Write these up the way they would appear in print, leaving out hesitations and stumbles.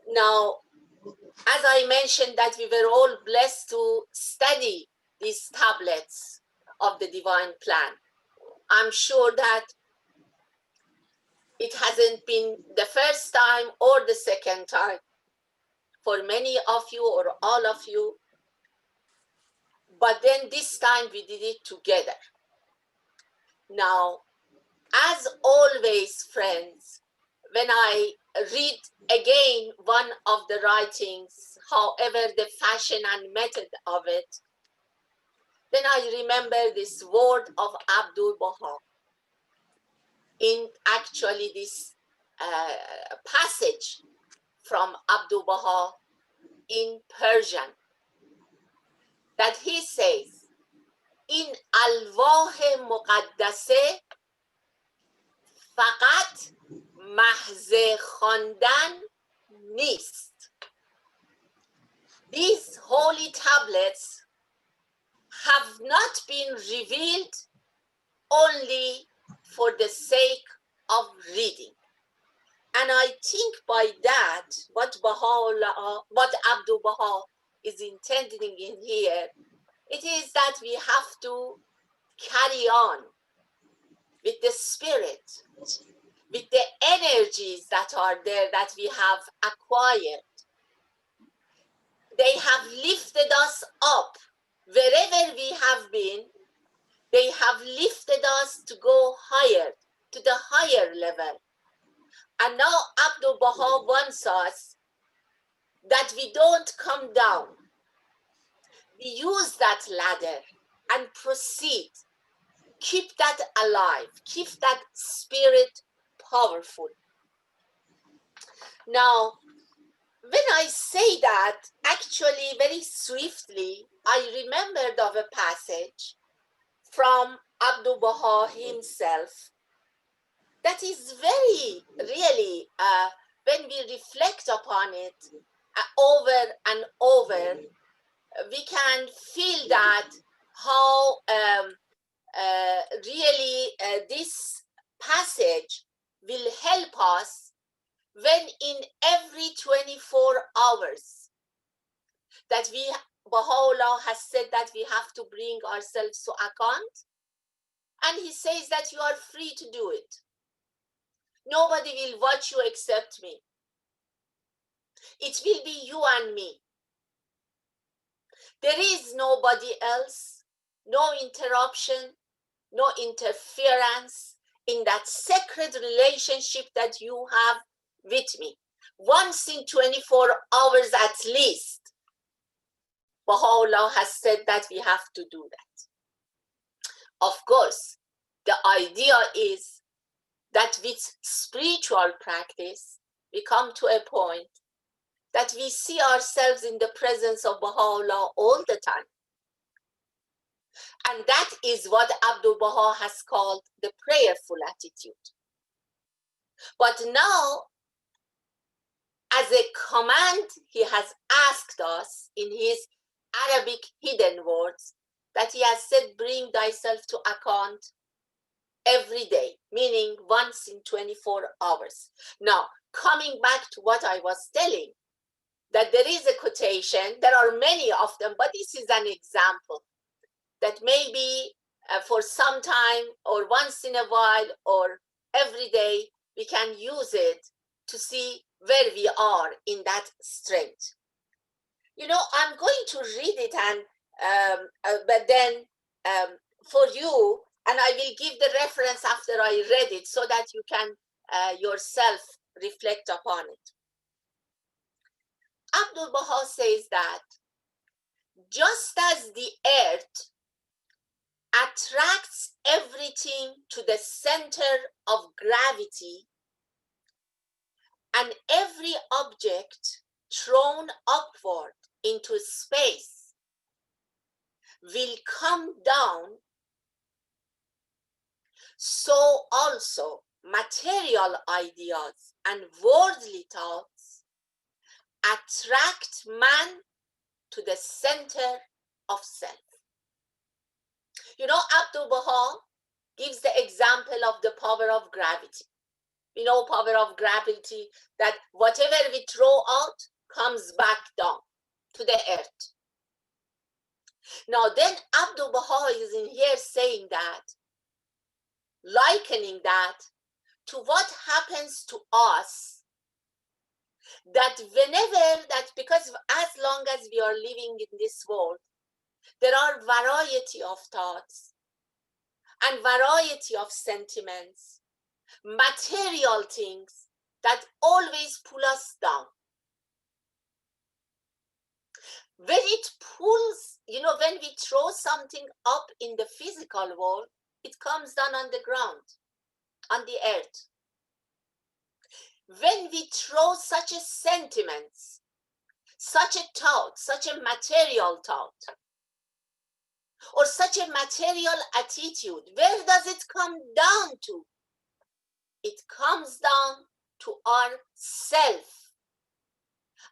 Now, as I mentioned that we were all blessed to study these tablets of the divine plan, I'm sure that it hasn't been the first time or the second time for many of you or all of you, but then this time we did it together. Now, as always, friends, when I read again one of the writings, however the fashion and method of it, then I remember this word of Abdul Baha in actually this passage from Abdul Baha in Persian, that he says, in alwah muqaddase faqat محض خواندن نیست. These holy tablets have not been revealed only for the sake of reading. And I think by that, what Abdul Baha is intending in here, it is that we have to carry on with the spirit, with the energies that are there that we have acquired. They have lifted us up wherever we have been. They have lifted us to go higher, to the higher level. And now Abdul Baha wants us that we don't come down. We use that ladder and proceed. Keep that alive. Keep that spirit powerful. Now, when I say that, actually very swiftly, I remembered of a passage from Abdul Baha himself that is very, really, when we reflect upon it over and over, we can feel that how really this passage will help us when in every 24 hours that Baha'u'llah has said that we have to bring ourselves to account, and he says that you are free to do it. Nobody will watch you except me. It will be you and me. There is nobody else, no interruption, no interference in that sacred relationship that you have with me. Once in 24 hours at least, Baha'u'llah has said that we have to do that. Of course, the idea is that with spiritual practice, we come to a point that we see ourselves in the presence of Baha'u'llah all the time. And that is what Abdul Baha has called the prayerful attitude. But now, as a command, he has asked us in his Arabic hidden words that he has said, bring thyself to account every day, meaning once in 24 hours. Now, coming back to what I was telling, that there is a quotation, there are many of them, but this is an example that maybe for some time or once in a while or every day, we can use it to see where we are in that strength. You know, I'm going to read it, and but then for you, and I will give the reference after I read it so that you can yourself reflect upon it. Abdul Baha says that just as the earth attracts everything to the center of gravity, and every object thrown upward into space will come down, so also material ideas and worldly thoughts attract man to the center of self. You know, Abdul Baha gives the example of the power of gravity. We know power of gravity, that whatever we throw out comes back down to the earth. Now then Abdul Baha is in here saying that, likening that to what happens to us, that whenever that, because as long as we are living in this world, there are variety of thoughts and variety of sentiments, material things that always pull us down. When it pulls, when we throw something up in the physical world, it comes down on the ground, on the earth. When we throw such a sentiments, such a thought, such a material thought, or such a material attitude, where does it come down to? It comes down to our self.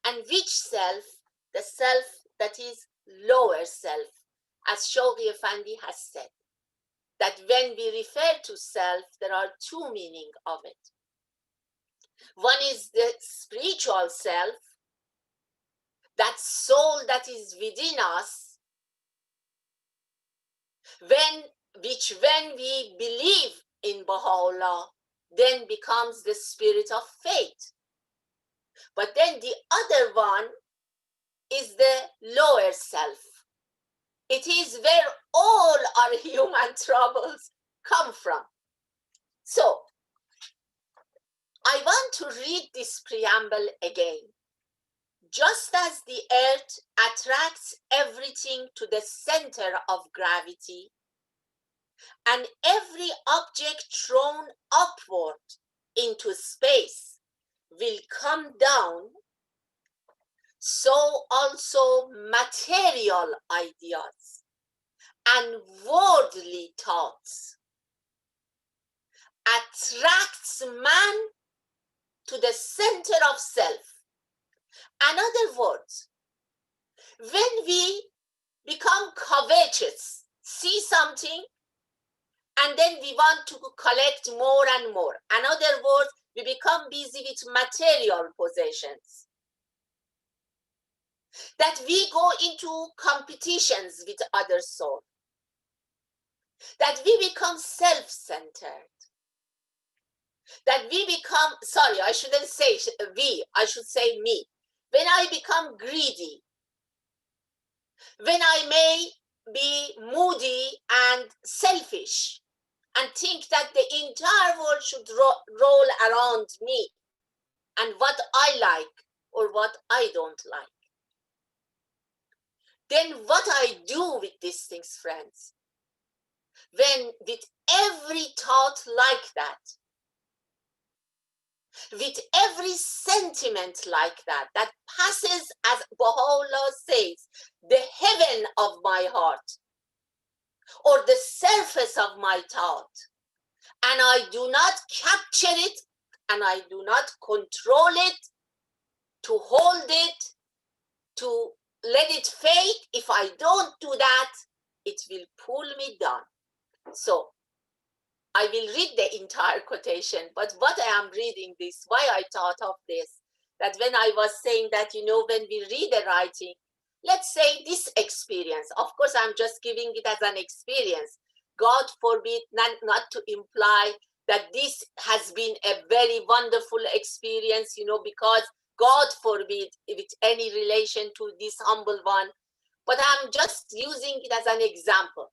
And which self? The self that is lower self, as Shoghi Effendi has said, that when we refer to self, there are two meanings of it. One is the spiritual self, that soul that is within us, when we believe in Baha'u'llah, then becomes the spirit of faith. But then the other one is the lower self. It is where all our human troubles come from. So, I want to read this preamble again. Just as the earth attracts everything to the center of gravity, and every object thrown upward into space will come down, so also material ideas and worldly thoughts attracts man to the center of self. In other words, when we become covetous, see something, and then we want to collect more and more. In other words, we become busy with material possessions. That we go into competitions with other souls. That we become self-centered. That we become, sorry, I shouldn't say we, I should say me. When I become greedy, when I may be moody and selfish, and think that the entire world should roll around me and what I like or what I don't like. Then what I do with these things, friends, when with every thought like that, with every sentiment like that, that passes, as Baha'u'llah says, the heaven of my heart, or the surface of my thought, and I do not capture it, and I do not control it, to hold it, to let it fade. If I don't do that, it will pull me down. So I will read the entire quotation, but what I am reading this, why I thought of this, that when I was saying that, when we read a writing, let's say this experience, of course, I'm just giving it as an experience. God forbid not to imply that this has been a very wonderful experience, because God forbid with any relation to this humble one. But I'm just using it as an example,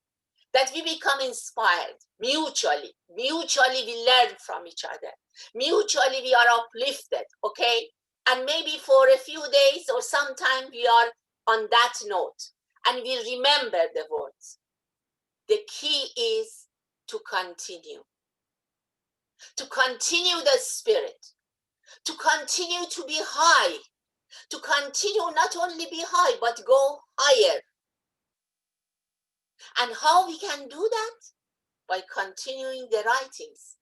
that we become inspired mutually. Mutually, we learn from each other. Mutually, we are uplifted, okay? And maybe for a few days or sometime we are on that note and we remember the words. The key is to continue the spirit, to continue to be high, to continue not only be high, but go higher. And how we can do that? By continuing the writings,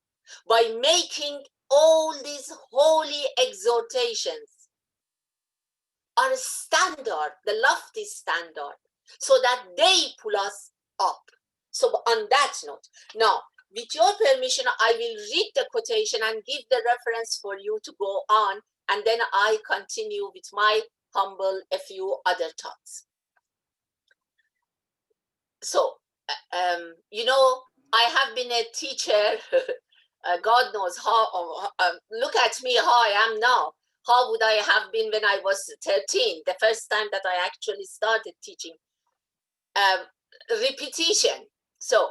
by making all these holy exhortations our standard, the lofty standard, so that they pull us up. So on that note, now With your permission, I will read the quotation and give the reference for you to go on, and then I continue with my humble, a few other thoughts. So, you know, I have been a teacher, God knows how, look at me how I am now. How would I have been when I was 13, the first time that I actually started teaching? Repetition. So,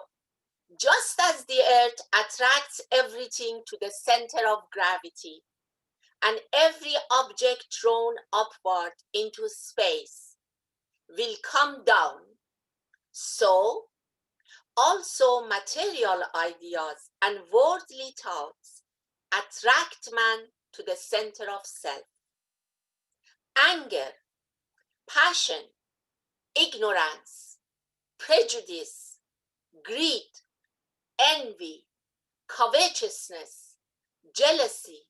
just as the earth attracts everything to the center of gravity, and every object thrown upward into space will come down, so also material ideas and worldly thoughts attract man to the center of self. Anger, passion, ignorance, prejudice, greed, envy, covetousness, jealousy,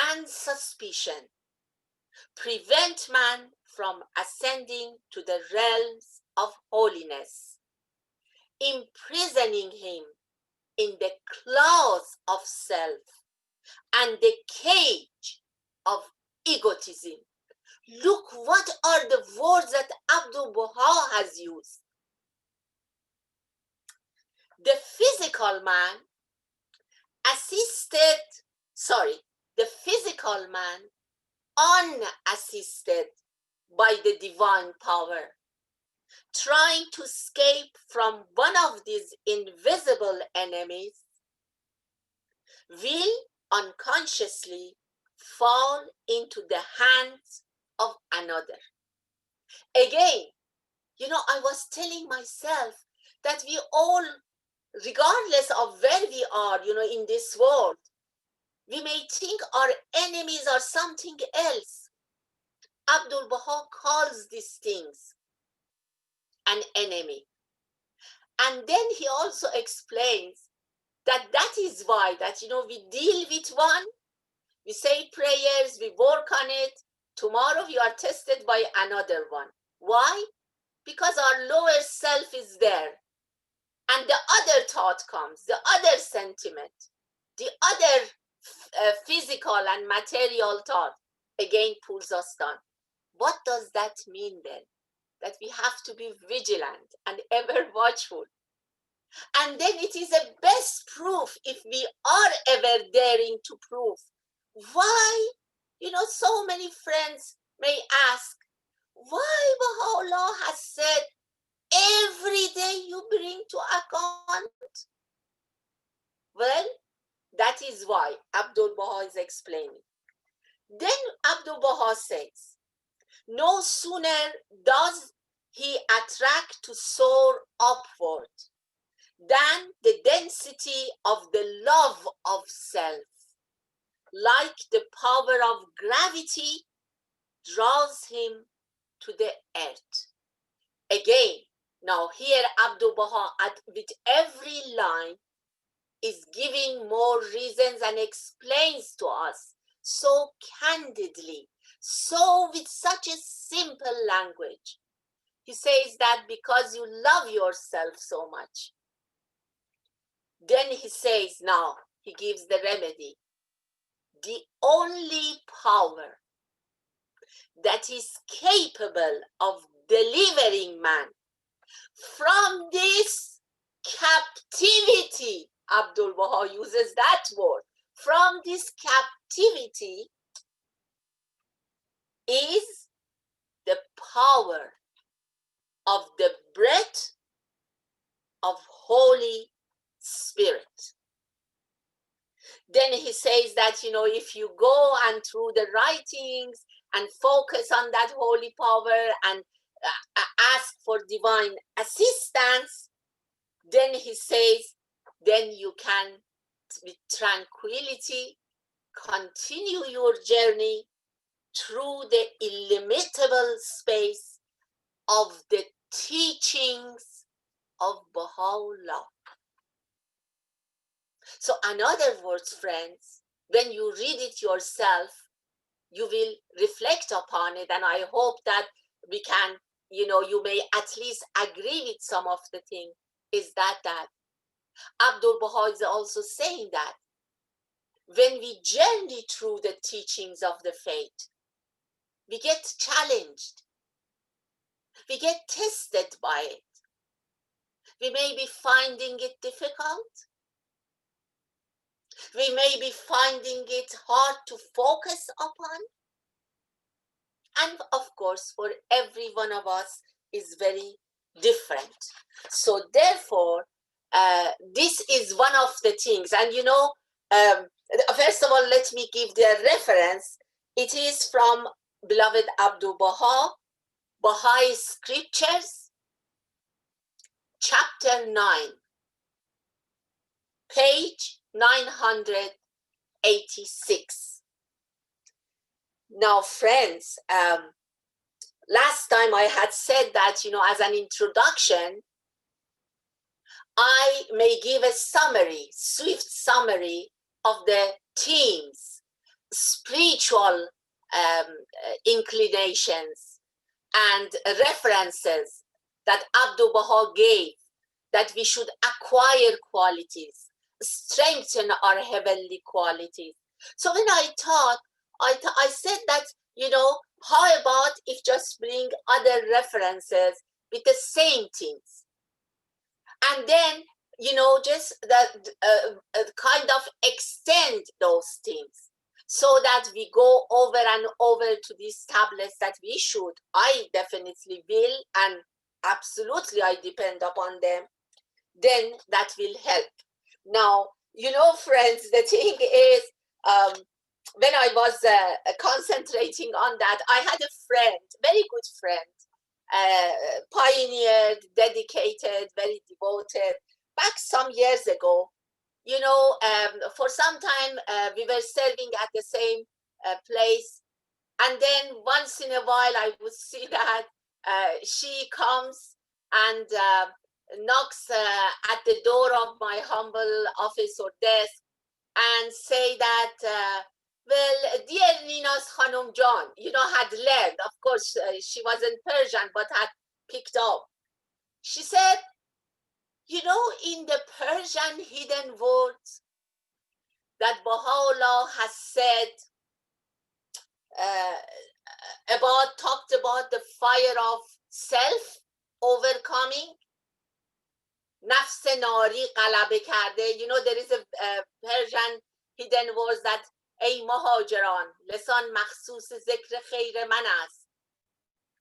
and suspicion prevent man from ascending to the realms of holiness, imprisoning him in the claws of self and the cage of egotism. Look, what are the words that Abdul Baha has used? The physical man the physical man unassisted by the divine power, trying to escape from one of these invisible enemies, will unconsciously fall into the hands of another. Again, you know, I was telling myself that we all, regardless of where we are, you know, in this world, we may think our enemies are something else. Abdul Baha calls these things an enemy. And then he also explains that that is why that, you know, we deal with one, we say prayers, we work on it, tomorrow we are tested by another one. Why? Because our lower self is there, and the other thought comes, the other sentiment, the other physical and material thought again pulls us down. What does that mean then? That we have to be vigilant and ever watchful. And then it is a best proof if we are ever daring to prove. Why? You know, so many friends may ask, why Baha'u'llah has said every day you bring to account? Well, that is why Abdul Baha is explaining. Then Abdul Baha says, no sooner does he attract to soar upward than the density of the love of self, like the power of gravity, draws him to the earth. Again, now here Abdul Baha with every line is giving more reasons and explains to us so candidly, so with such a simple language. He says that because you love yourself so much. Then he says, now he gives the remedy. The only power that is capable of delivering man from this captivity, Abdul Baha uses that word, from this captivity, is the power of the breath of Holy Spirit. Then he says that, you know, if you go and through the writings and focus on that holy power and ask for divine assistance, then he says, then you can with tranquility continue your journey through the illimitable space of the teachings of Baha'u'llah. So in other words, friends, when you read it yourself, you will reflect upon it, and I hope that we can, you know, you may at least agree with some of the things, is that Abdul Baha is also saying that when we journey through the teachings of the faith, we get challenged, we get tested by it. We may be finding it difficult. We may be finding it hard to focus upon. And of course, for every one of us is very different. So therefore, this is one of the things. And first of all, let me give the reference. It is from beloved Abdul Baha, Bahá'is Scriptures, chapter 9, page 986. Now, friends, last time I had said that, as an introduction, I may give a summary, swift summary of the themes, spiritual inclinations, and references that Abdul Baha gave, that we should acquire qualities, strengthen our heavenly qualities. So when I thought, I said that, how about if just bring other references with the same things? And then, just that kind of extend those things so that we go over and over to these tablets that we should. I definitely will, and absolutely I depend upon them. Then that will help. Now, friends, the thing is, when I was concentrating on that, I had a friend, very good friend, pioneered, dedicated, very devoted, back some years ago. For some time we were serving at the same place, and then once in a while I would see that she comes and knocks at the door of my humble office or desk and say that, well, dear Ninaz Khanum John, had learned, of course, she wasn't Persian, but had picked up. She said, in the Persian hidden words that Baha'u'llah has said, talked about the fire of self overcoming, nafs nari غلبه کرده. There is a Persian hidden words that ای مهاجران لسان مخصوص ذکر خیر من است،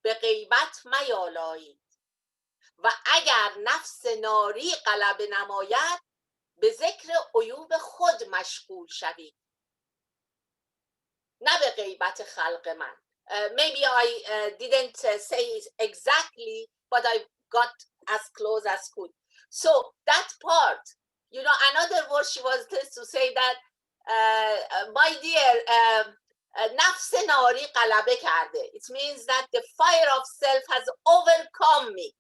به غیبت میالایید و اگر نفس ناری غلبه نماید به ذکر عیوب خود مشغول شوید، نه به غیبت خلق من. Maybe I didn't say it exactly, but I got as close as could. So that part, another word she was to say that, my dear, nafs nari غلبه کرده. It means that the fire of self has overcome me.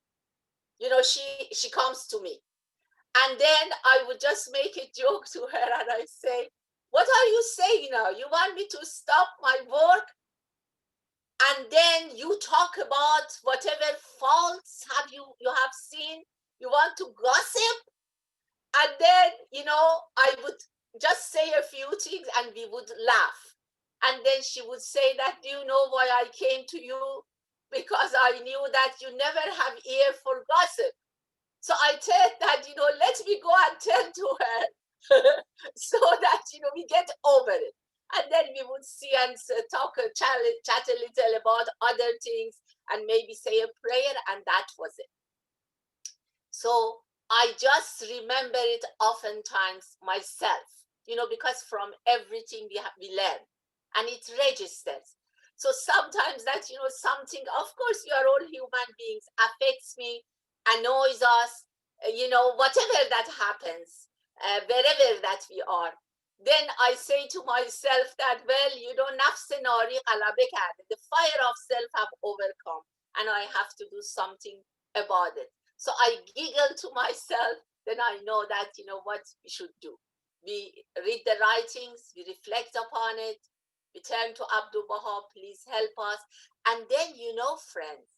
She comes to me. And then I would just make a joke to her and I say, what are you saying now? You want me to stop my work? And then you talk about whatever faults you have seen? You want to gossip? And then, I would just say a few things and we would laugh. And then she would say that, do you know why I came to you? Because I knew that you never have ear for gossip. So I said that, let me go and tell to her so that, we get over it. And then we would see and talk, chat a little about other things and maybe say a prayer, and that was it. So I just remember it oftentimes myself, because from everything we learn and it registers. So sometimes that, something, of course, you are all human beings, affects me, annoys us, whatever that happens, wherever that we are. Then I say to myself that, well, nafs nari غلبه کرده, the fire of self have overcome, and I have to do something about it. So I giggle to myself, then I know that, what we should do. We read the writings, we reflect upon it, we turn to Abdul Baha, please help us. And then, friends,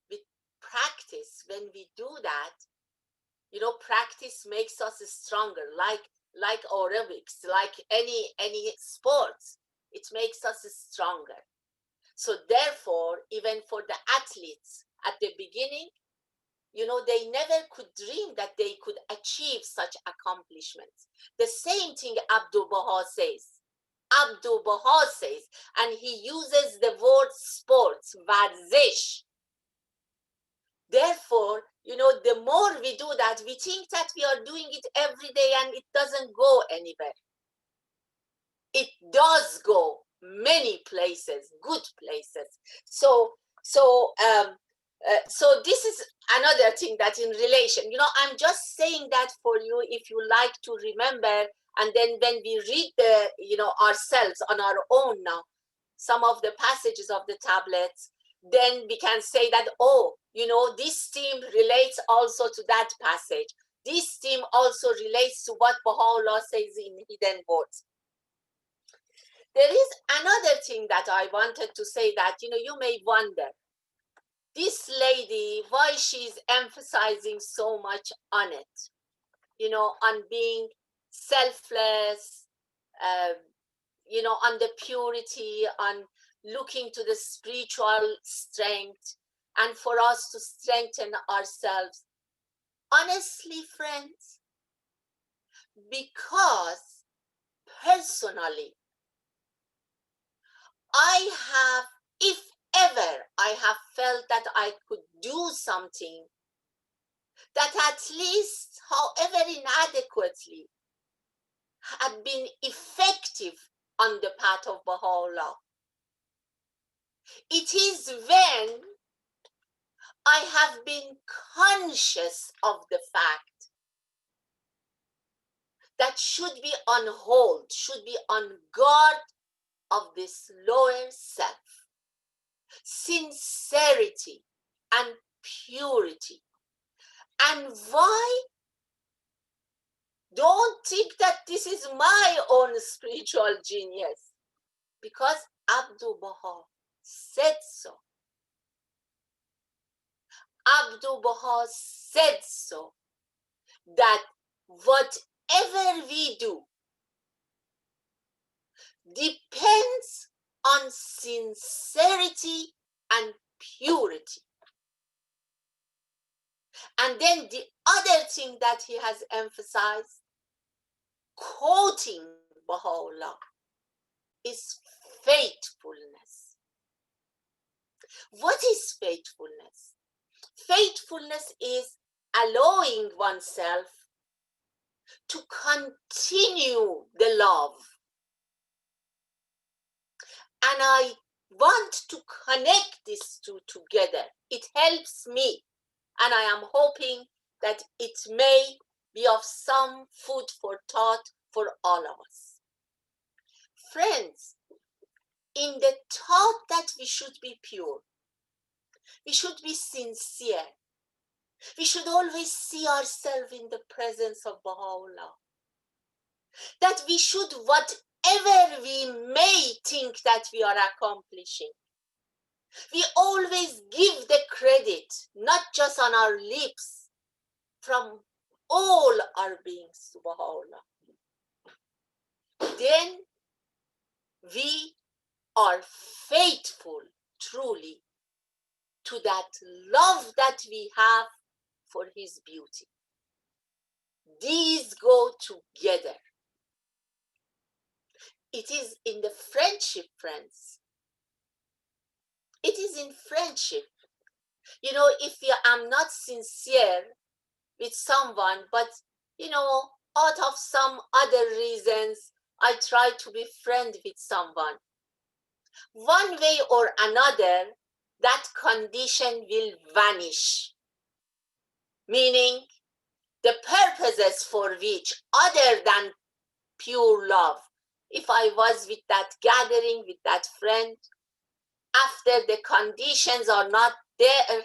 with practice, when we do that, practice makes us stronger, like aerobics, like any sports. It makes us stronger. So therefore, even for the athletes at the beginning, they never could dream that they could achieve such accomplishments. The same thing Abdul Baha says. Abdul Baha says, and he uses the word sports, varzish. Therefore, the more we do that, we think that we are doing it every day and it doesn't go anywhere. It does go many places, good places. So this is another thing that in relation, I'm just saying that for you, if you like to remember, and then when we read ourselves on our own now, some of the passages of the tablets, then we can say that, this theme relates also to that passage. This theme also relates to what Baha'u'llah says in Hidden Words. There is another thing that I wanted to say that, you may wonder, this lady, why she's emphasizing so much on it, on being selfless, on the purity, on looking to the spiritual strength, and for us to strengthen ourselves. Honestly, friends, because personally, if ever I have felt that I could do something that at least, however inadequately, had been effective on the path of Baha'u'llah, it is when I have been conscious of the fact that should be on hold, should be on guard of this lower self, sincerity and purity. And why? Don't think that this is my own spiritual genius, because Abdul Baha said so. Abdul Baha said so, that whatever we do depends on sincerity and purity. And then the other thing that he has emphasized, quoting Baha'u'llah, is faithfulness. What is faithfulness? Faithfulness is allowing oneself to continue the love. And I want to connect these two together. It helps me, and I am hoping that it may be of some food for thought for all of us. Friends, in the thought that we should be pure, we should be sincere, we should always see ourselves in the presence of Baha'u'llah, that we should, whatever we may think that we are accomplishing, we always give the credit, not just on our lips, from all our beings to Baha'u'llah. Then we are faithful truly to that love that we have for his beauty. These go together. It is in the friendship, friends. It is in friendship. If I'm not sincere with someone, but, out of some other reasons, I try to be friend with someone, one way or another, that condition will vanish. Meaning, the purposes for which, other than pure love, if I was with that gathering, with that friend, after the conditions are not there,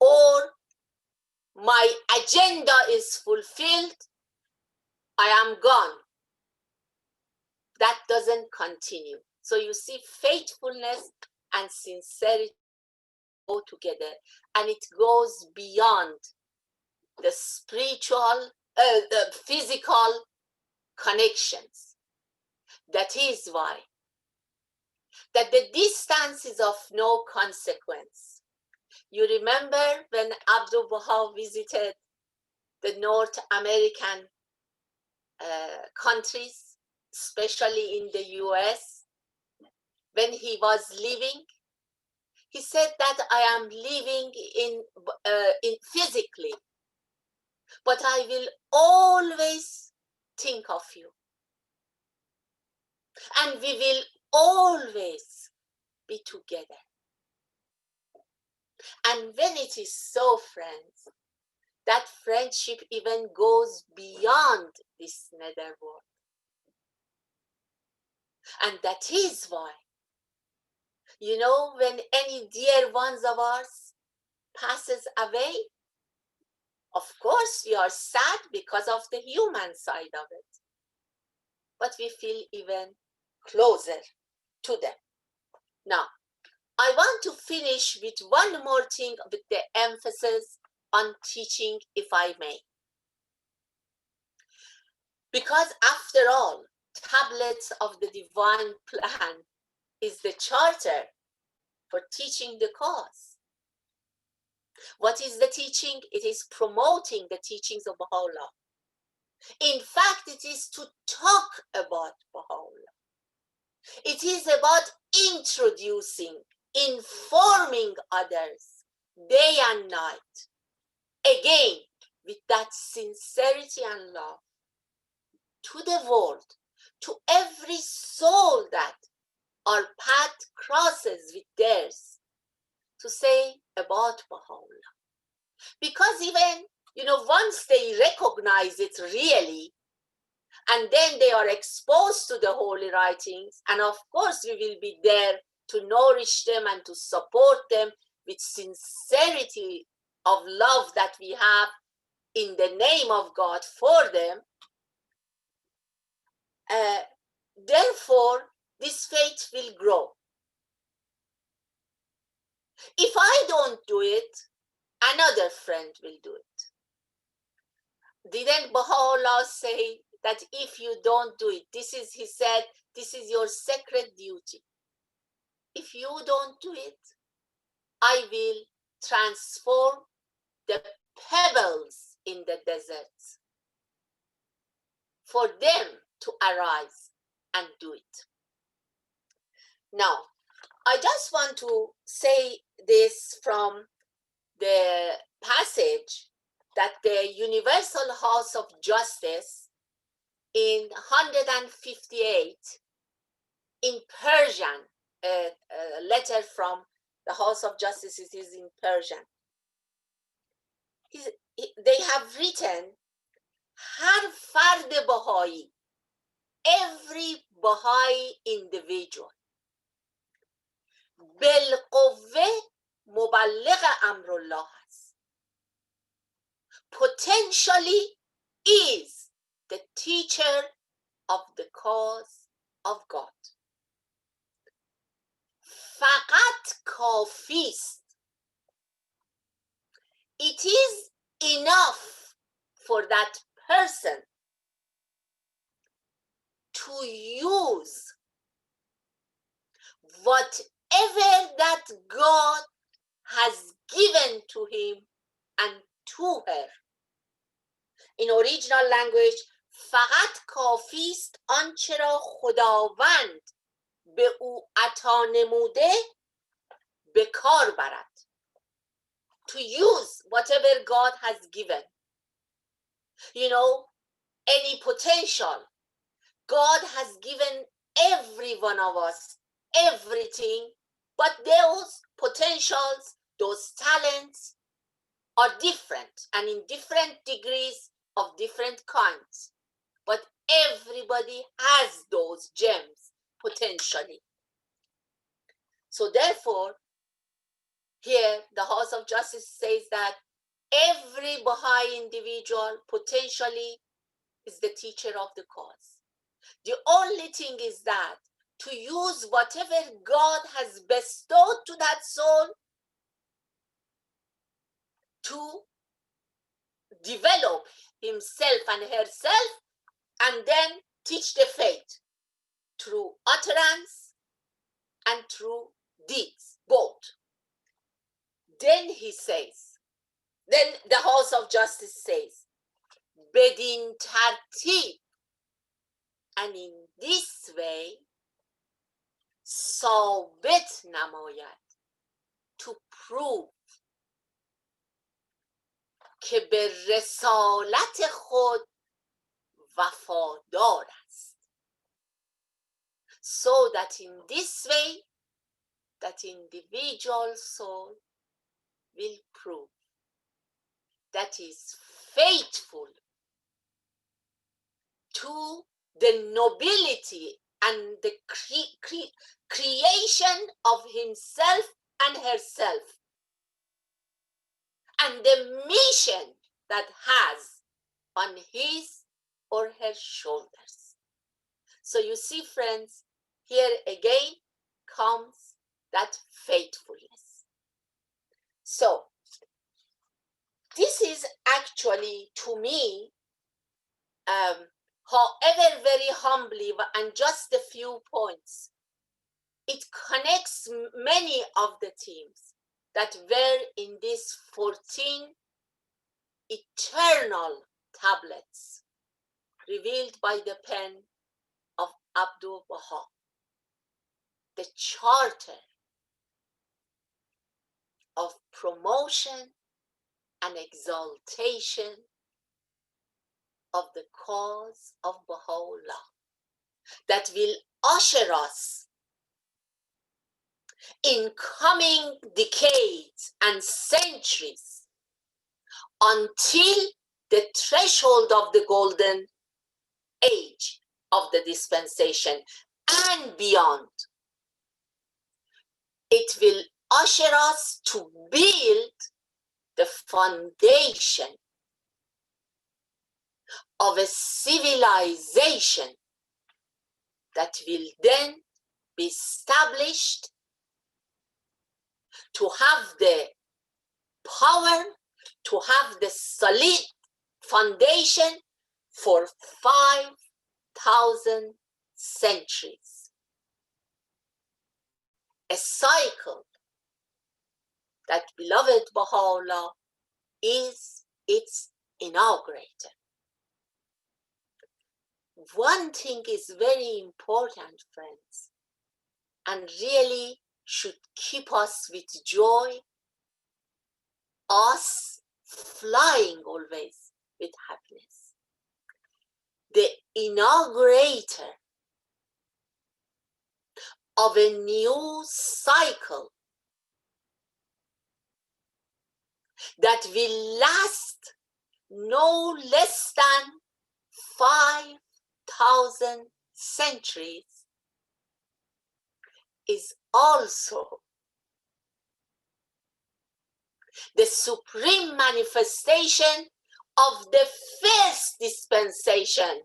or my agenda is fulfilled, I am gone. That doesn't continue. So you see, faithfulness and sincerity go together, and it goes beyond the spiritual, the physical connections. That is why that the distance is of no consequence. You remember when Abdul Baha visited the North American countries, especially in the US, when he was living, he said that I am living in physically, but I will always think of you. And we will always be together. And when it is so, friends, that friendship even goes beyond this nether world. And that is why, you know, when any dear ones of ours passes away, of course we are sad because of the human side of it, but we feel even closer to them. Now, I want to finish with one more thing with the emphasis on teaching, if I may. Because after all, tablets of the divine plan is the charter for teaching the cause. What is the teaching? It is promoting the teachings of Baha'u'llah. In fact, it is to talk about Baha'u'llah. It is about introducing, informing others day and night, again with that sincerity and love to the world, to every soul that our path crosses with theirs, to say about Baha'u'llah. Because even, you know, once they recognize it really, and then they are exposed to the holy writings, and of course we will be there to nourish them and to support them with sincerity of love that we have in the name of God for them. Therefore, this faith will grow. If I don't do it, another friend will do it. Didn't Baha'u'llah say that if you don't do it, he said, this is your sacred duty. If you don't do it, I will transform the pebbles in the deserts for them to arise and do it. Now, I just want to say this from the passage that the Universal House of Justice in 158 in Persian, a letter from the House of Justice, it is in Persian. They have written, Har fard Baha'i, every Baha'i individual, بالقوه مبلغ امرالله است. Potentially is the teacher of the cause of God. فقط کافی است. It is enough for that person to use whatever that God has given to him and to her. In original language, فقط کافی است آنچه را خداوند به او عطا نموده به کار برد. To use whatever God has given. You know, any potential. God has given every one of us everything, but those potentials, those talents are different and in different degrees of different kinds. But everybody has those gems potentially. So therefore, here the House of Justice says that every Baha'i individual potentially is the teacher of the cause. The only thing is that to use whatever God has bestowed to that soul to develop himself and herself, and then teach the faith through utterance and through deeds, both. Then he says, then the House of Justice says, بدین ترتیب, and in this way ثابت نماید, to prove, که به رسالت خود وفادار است. So that in this way, that individual soul will prove that is faithful to the nobility and the creation of himself and herself, and the mission that has on his or her shoulders. So you see, friends, here again comes that faithfulness. So this is actually, to me, however very humbly, and just a few points, it connects many of the themes that were in these 14 eternal tablets revealed by the pen of Abdul Baha, the charter of promotion and exaltation of the cause of Baha'u'llah, that will usher us in coming decades and centuries until the threshold of the golden age of the dispensation and beyond. It will usher us to build the foundation of a civilization that will then be established to have the power, to have the solid foundation for 5,000 centuries. A cycle that beloved Baha'u'llah is its inaugurator. One thing is very important, friends, and really should keep us with joy, us flying always with happiness. The inaugurator of a new cycle that will last no less than 5,000 centuries is also the supreme manifestation of the first dispensation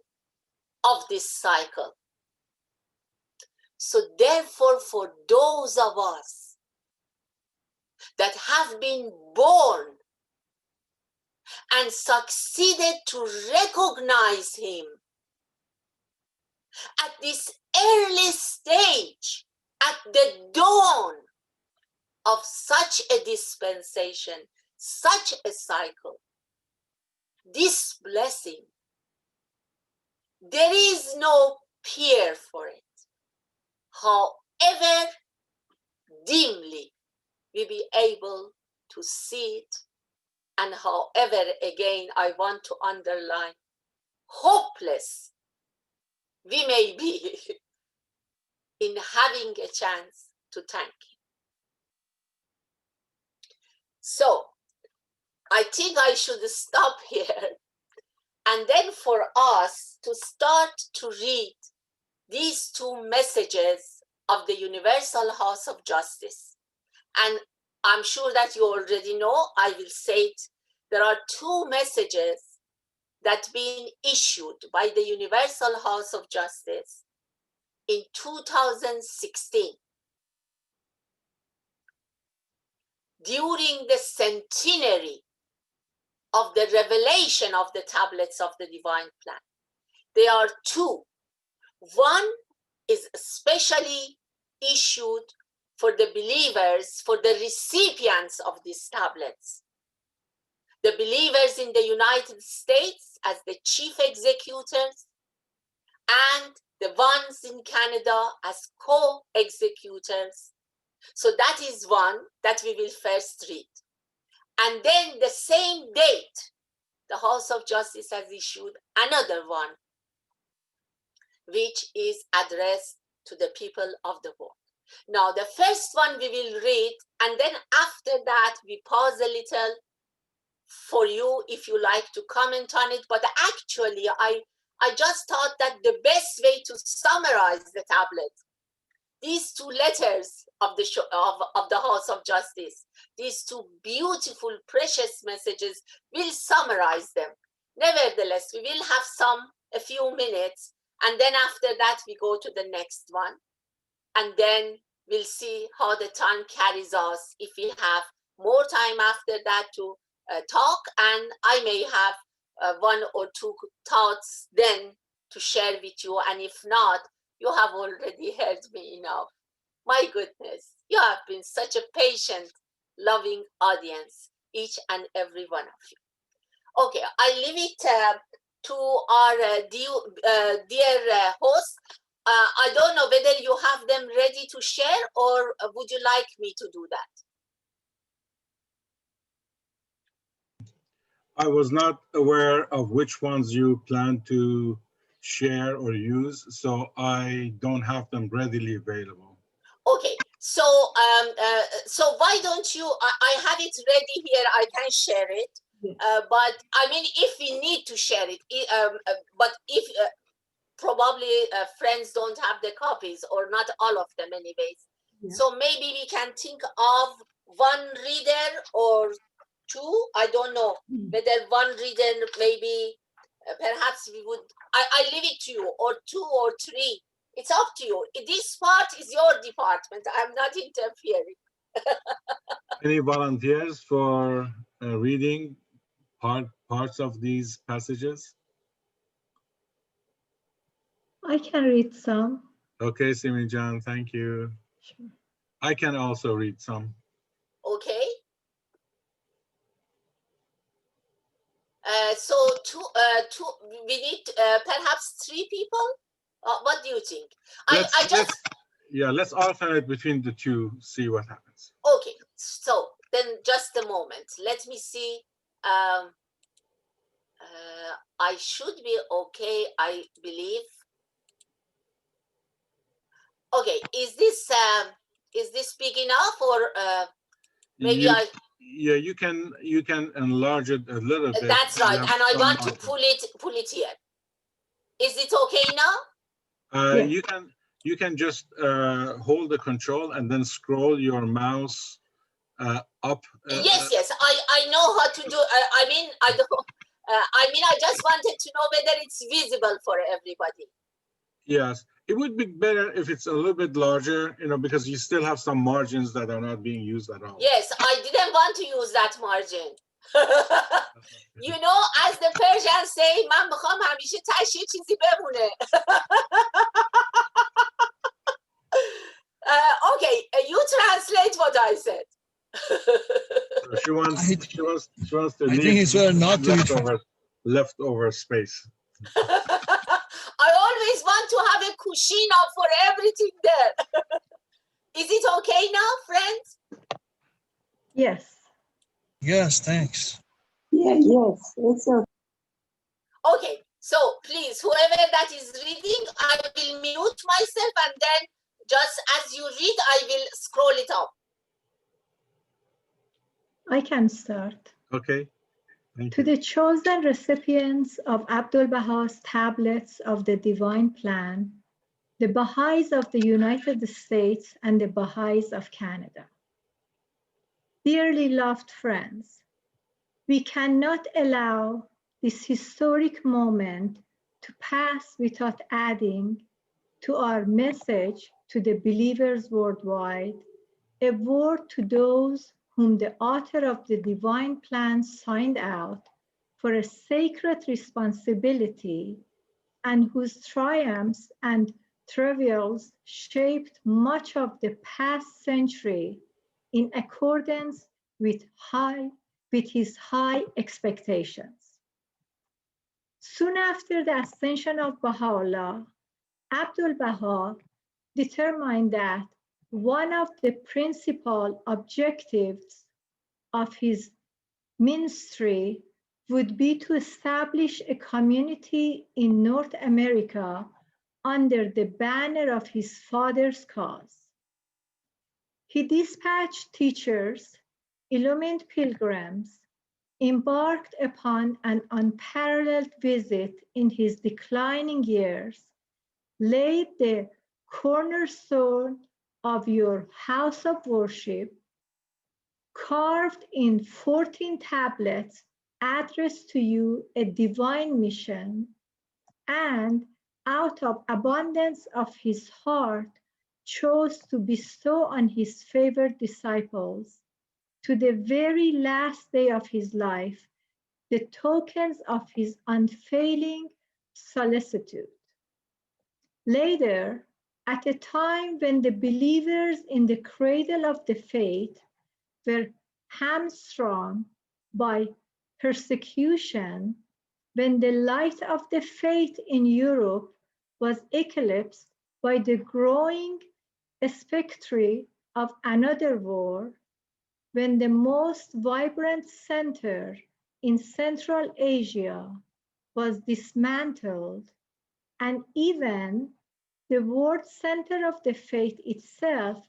of this cycle. So therefore, for those of us that have been born and succeeded to recognize him at this early stage, at the dawn of such a dispensation, such a cycle, this blessing, there is no peer for it. However dimly we be able to see it, and however, again, I want to underline, hopeless we may be in having a chance to thank him. So I think I should stop here, and then for us to start to read these two messages of the Universal House of Justice. And I'm sure that you already know, I will say it, there are two messages that been issued by the Universal House of Justice in 2016 during the centenary of the revelation of the tablets of the divine plan. They are two. One is specially issued for the believers, for the recipients of these tablets. The believers in the United States as the chief executors, and the ones in Canada as co-executors. So that is one that we will first read. And then the same date, the House of Justice has issued another one, which is addressed to the people of the world. Now, the first one we will read, and then after that, we pause a little for you if you like to comment on it. But actually, I just thought that the best way to summarize the tablet, these two letters of the House of Justice, these two beautiful, precious messages, will summarize them. Nevertheless, we will have a few minutes, and then after that, we go to the next one. And then we'll see how the time carries us, if we have more time after that to talk, and I may have one or two thoughts then to share with you, and if not, you have already heard me enough. My goodness, you have been such a patient, loving audience, each and every one of you. Okay, I leave it to our dear host. I don't know whether you have them ready to share, or would you like me to do that? I was not aware of which ones you plan to share or use, so I don't have them readily available. Okay, so so why don't you? I have it ready here. I can share it, but I mean, if we need to share it, but if probably friends don't have the copies, or not all of them, anyways. Yeah. So maybe we can think of one reader or two. I don't know whether one reader, maybe perhaps we would. I leave it to you, or two or three. It's up to you. This part is your department. I'm not interfering. Any volunteers for reading parts of these passages? I can read some. Okay, Simijan, thank you. Sure. I can also read some. Okay. So we need perhaps three people. What do you think? Let's alternate between the two, see what happens. Okay, so then just a moment. Let me see. I should be okay, I believe. Okay, is this big enough, or maybe Yeah, you can enlarge it a little bit. That's right, and I want to pull it here. Is it okay now? Yeah. You can just hold the control and then scroll your mouse up. Yes, I know how to do. I mean, I don't. I just wanted to know whether it's visible for everybody. Yes, it would be better if it's a little bit larger, because you still have some margins that are not being used at all. Yes, I didn't want to use that margin. As the Persians say, من میخوام همیشه تهش یه چیزی بمونه. Okay, you translate what I said. She wants to I think it's not leftover space. I always want to have a kushina for everything there. Is it okay now, friends? Yes. Yes, thanks. Yeah, yes, it's okay. Okay, so please, whoever that is reading, I will mute myself, and then just as you read, I will scroll it up. I can start. Okay. To the chosen recipients of Abdu'l-Baha's tablets of the divine plan, the Bahá'is of the United States and the Bahá'is of Canada. Dearly loved friends, we cannot allow this historic moment to pass without adding to our message to the believers worldwide, a word to those whom the author of the divine plan signed out for a sacred responsibility and whose triumphs and travails shaped much of the past century in accordance with his high expectations. Soon after the ascension of Baha'u'llah, Abdul-Baha determined that one of the principal objectives of his ministry would be to establish a community in North America under the banner of his father's cause. He dispatched teachers, illumined pilgrims, embarked upon an unparalleled visit in his declining years, laid the cornerstone of your house of worship, carved in 14 tablets addressed to you a divine mission, and out of abundance of his heart chose to bestow on his favored disciples, to the very last day of his life, the tokens of his unfailing solicitude. Later, at a time when the believers in the cradle of the faith were hamstrung by persecution, when the light of the faith in Europe was eclipsed by the growing spectre of another war, when the most vibrant center in Central Asia was dismantled, and even the world center of the faith itself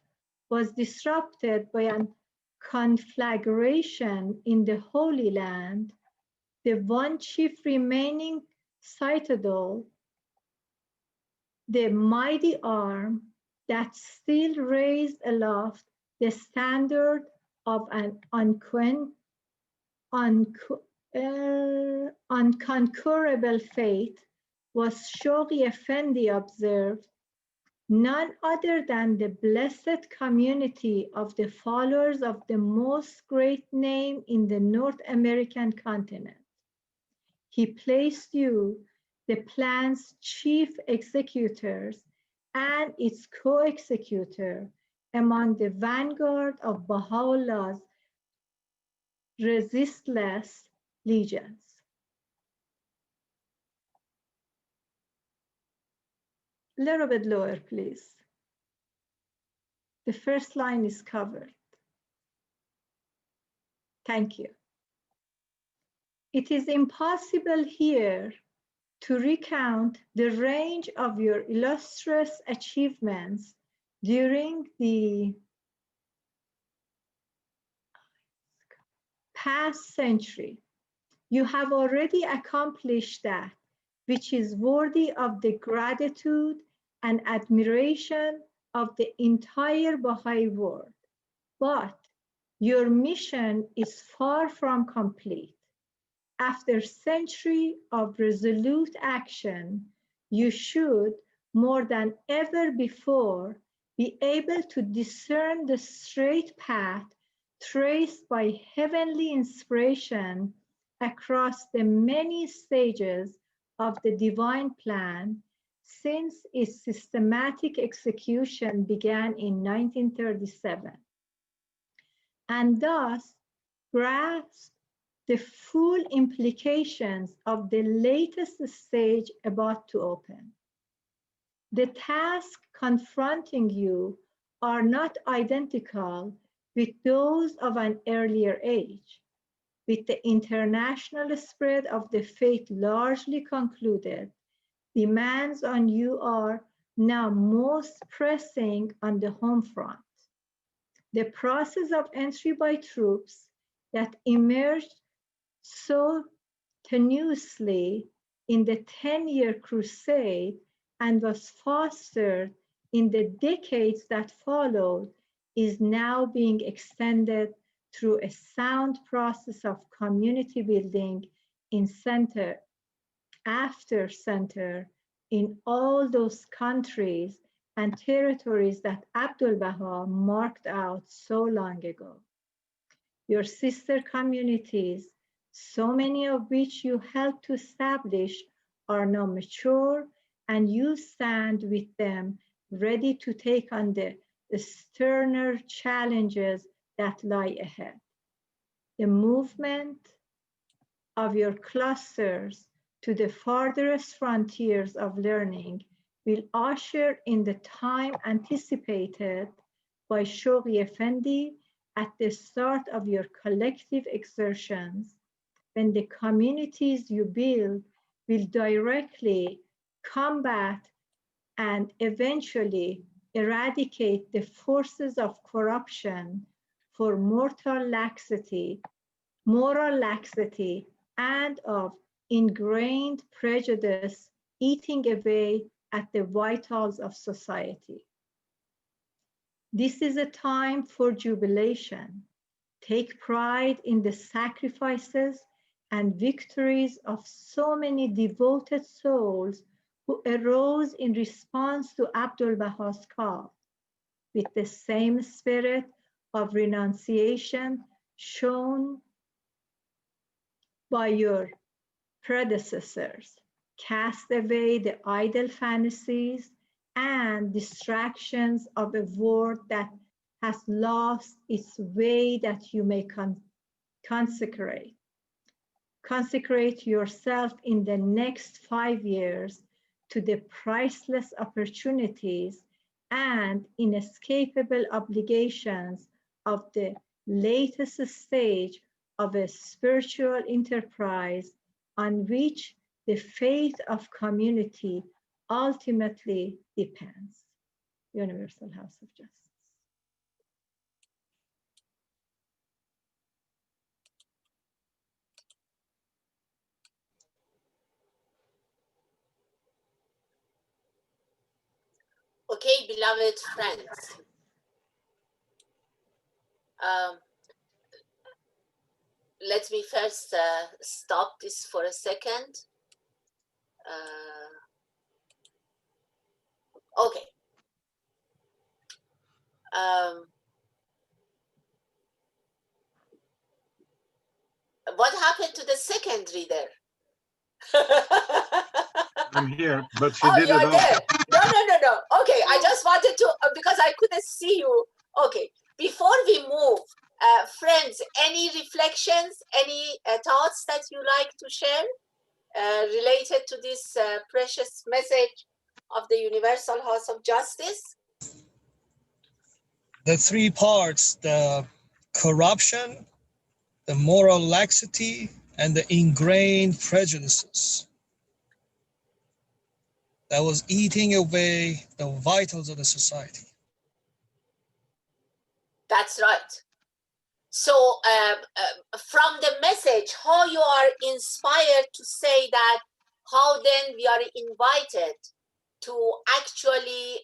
was disrupted by a conflagration in the Holy Land, the one chief remaining citadel, the mighty arm that still raised aloft the standard of an unconquerable faith, was Shoghi Effendi observed, none other than the blessed community of the followers of the most great name in the North American continent. He placed you, the plan's chief executors and its co-executor, among the vanguard of Baha'u'llah's resistless legions. A little bit lower, please. The first line is covered. Thank you. It is impossible here to recount the range of your illustrious achievements during the past century. You have already accomplished that which is worthy of the gratitude and admiration of the entire Baha'i world. But your mission is far from complete. After a century of resolute action, you should, more than ever before, be able to discern the straight path traced by heavenly inspiration across the many stages of the divine plan since its systematic execution began in 1937, and thus grasp the full implications of the latest stage about to open. The tasks confronting you are not identical with those of an earlier age. With the international spread of the faith largely concluded, demands on you are now most pressing on the home front. The process of entry by troops that emerged so tenuously in the 10-year crusade and was fostered in the decades that followed is now being extended through a sound process of community building in center after center in all those countries and territories that Abdul-Baha marked out so long ago. Your sister communities so many of which you helped to establish are now mature, and you stand with them ready to take on the sterner challenges that lie ahead. The movement of your clusters to the farthest frontiers of learning will usher in the time anticipated by Shoghi Effendi at the start of your collective exertions, when the communities you build will directly combat and eventually eradicate the forces of corruption for moral laxity, and of ingrained prejudice eating away at the vitals of society. This is a time for jubilation. Take pride in the sacrifices and victories of so many devoted souls who arose in response to Abdul Baha's call, with the same spirit of renunciation shown by your predecessors. Cast away the idle fantasies and distractions of a world that has lost its way, that you may consecrate. Consecrate yourself in the next 5 years to the priceless opportunities and inescapable obligations of the latest stage of a spiritual enterprise on which the fate of community ultimately depends. Universal House of Justice. Okay, beloved friends. Let me first stop this for a second. Okay. What happened to the second reader? I'm here, but she Oh, did you're it there. also. No. Okay, I just wanted to, because I couldn't see you. Okay, before we move, friends, any reflections, any thoughts that you like to share related to this precious message of the Universal House of Justice? The three parts, the corruption, the moral laxity, and the ingrained prejudices that was eating away the vitals of the society. That's right. So from the message, how you are inspired to say that, how then we are invited to actually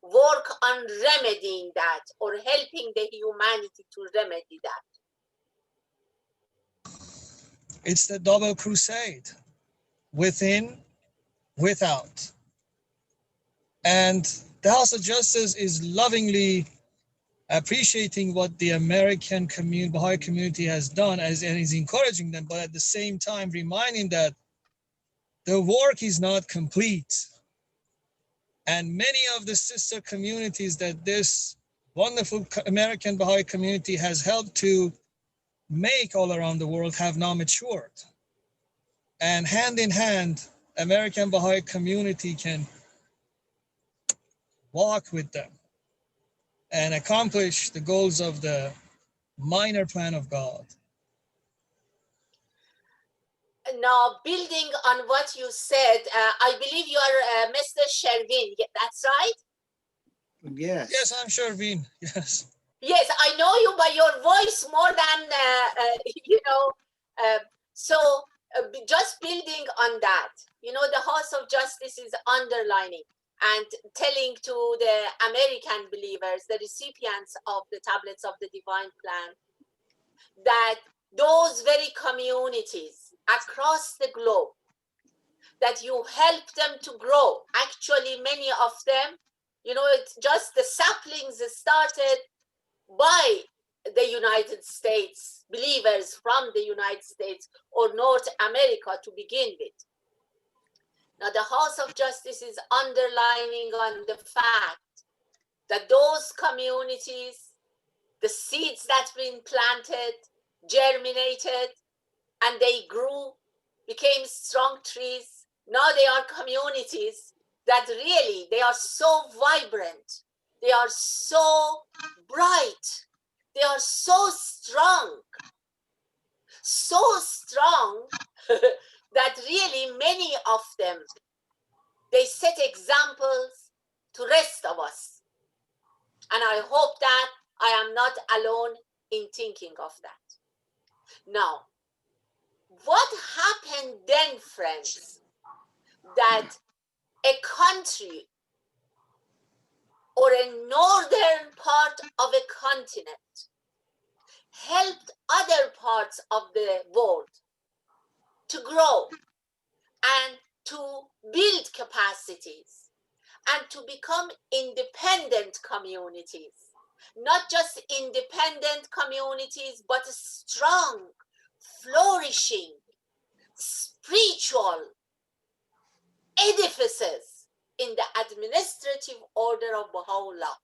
work on remedying that, or helping the humanity to remedy that. It's the double crusade, within, without. And the House of Justice is lovingly appreciating what the American community, Baha'i community has done, and is encouraging them, but at the same time reminding that the work is not complete. And many of the sister communities that this wonderful American Baha'i community has helped to make all around the world have now matured. And hand in hand, American Baha'i community can walk with them and accomplish the goals of the minor plan of God. Now, building on what you said, I believe you are Mr. Shervin. That's right? Yes. Yes, I'm sure, Vin. Yes. Yes, I know you by your voice more than, so just building on that, the House of Justice is underlining and telling to the American believers, the recipients of the tablets of the divine plan, that those very communities across the globe, that you help them to grow. Actually, many of them, it's just the saplings started by the United States, believers from the United States or North America to begin with. Now, the House of Justice is underlining on the fact that those communities, the seeds that's been planted, germinated, and they grew, became strong trees. Now they are communities that really, they are so vibrant, they are so bright, they are so strong that really many of them, they set examples to rest of us. And I hope that I am not alone in thinking of that. Now, what happened then, friends, that a country or a northern part of a continent helped other parts of the world to grow and to build capacities and to become independent communities. Not just independent communities, but strong, flourishing, spiritual edifices in the administrative order of Baha'u'llah.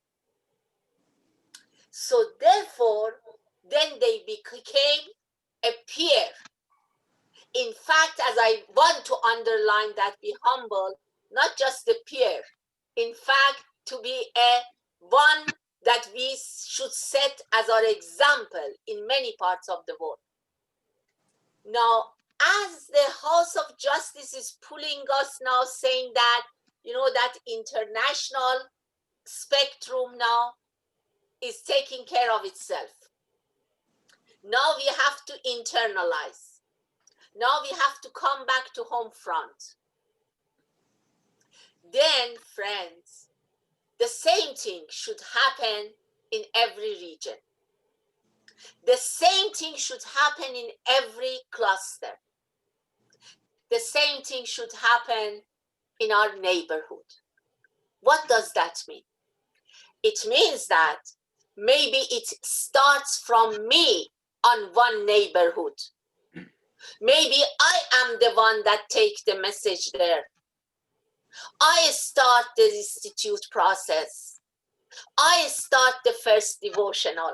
So therefore, then they became a peer. In fact, as I want to underline that, be humble, not just the peer. In fact, to be a one that we should set as our example in many parts of the world. Now, as the House of Justice is pulling us now, saying that, you know, that international spectrum now is taking care of itself. Now we have to internalize. Now we have to come back to home front. Then, friends, the same thing should happen in every region. The same thing should happen in every cluster. The same thing should happen in our neighborhood. What does that mean? It means that maybe it starts from me on one neighborhood. Maybe I am the one that takes the message there. I start the institute process. I start the first devotional.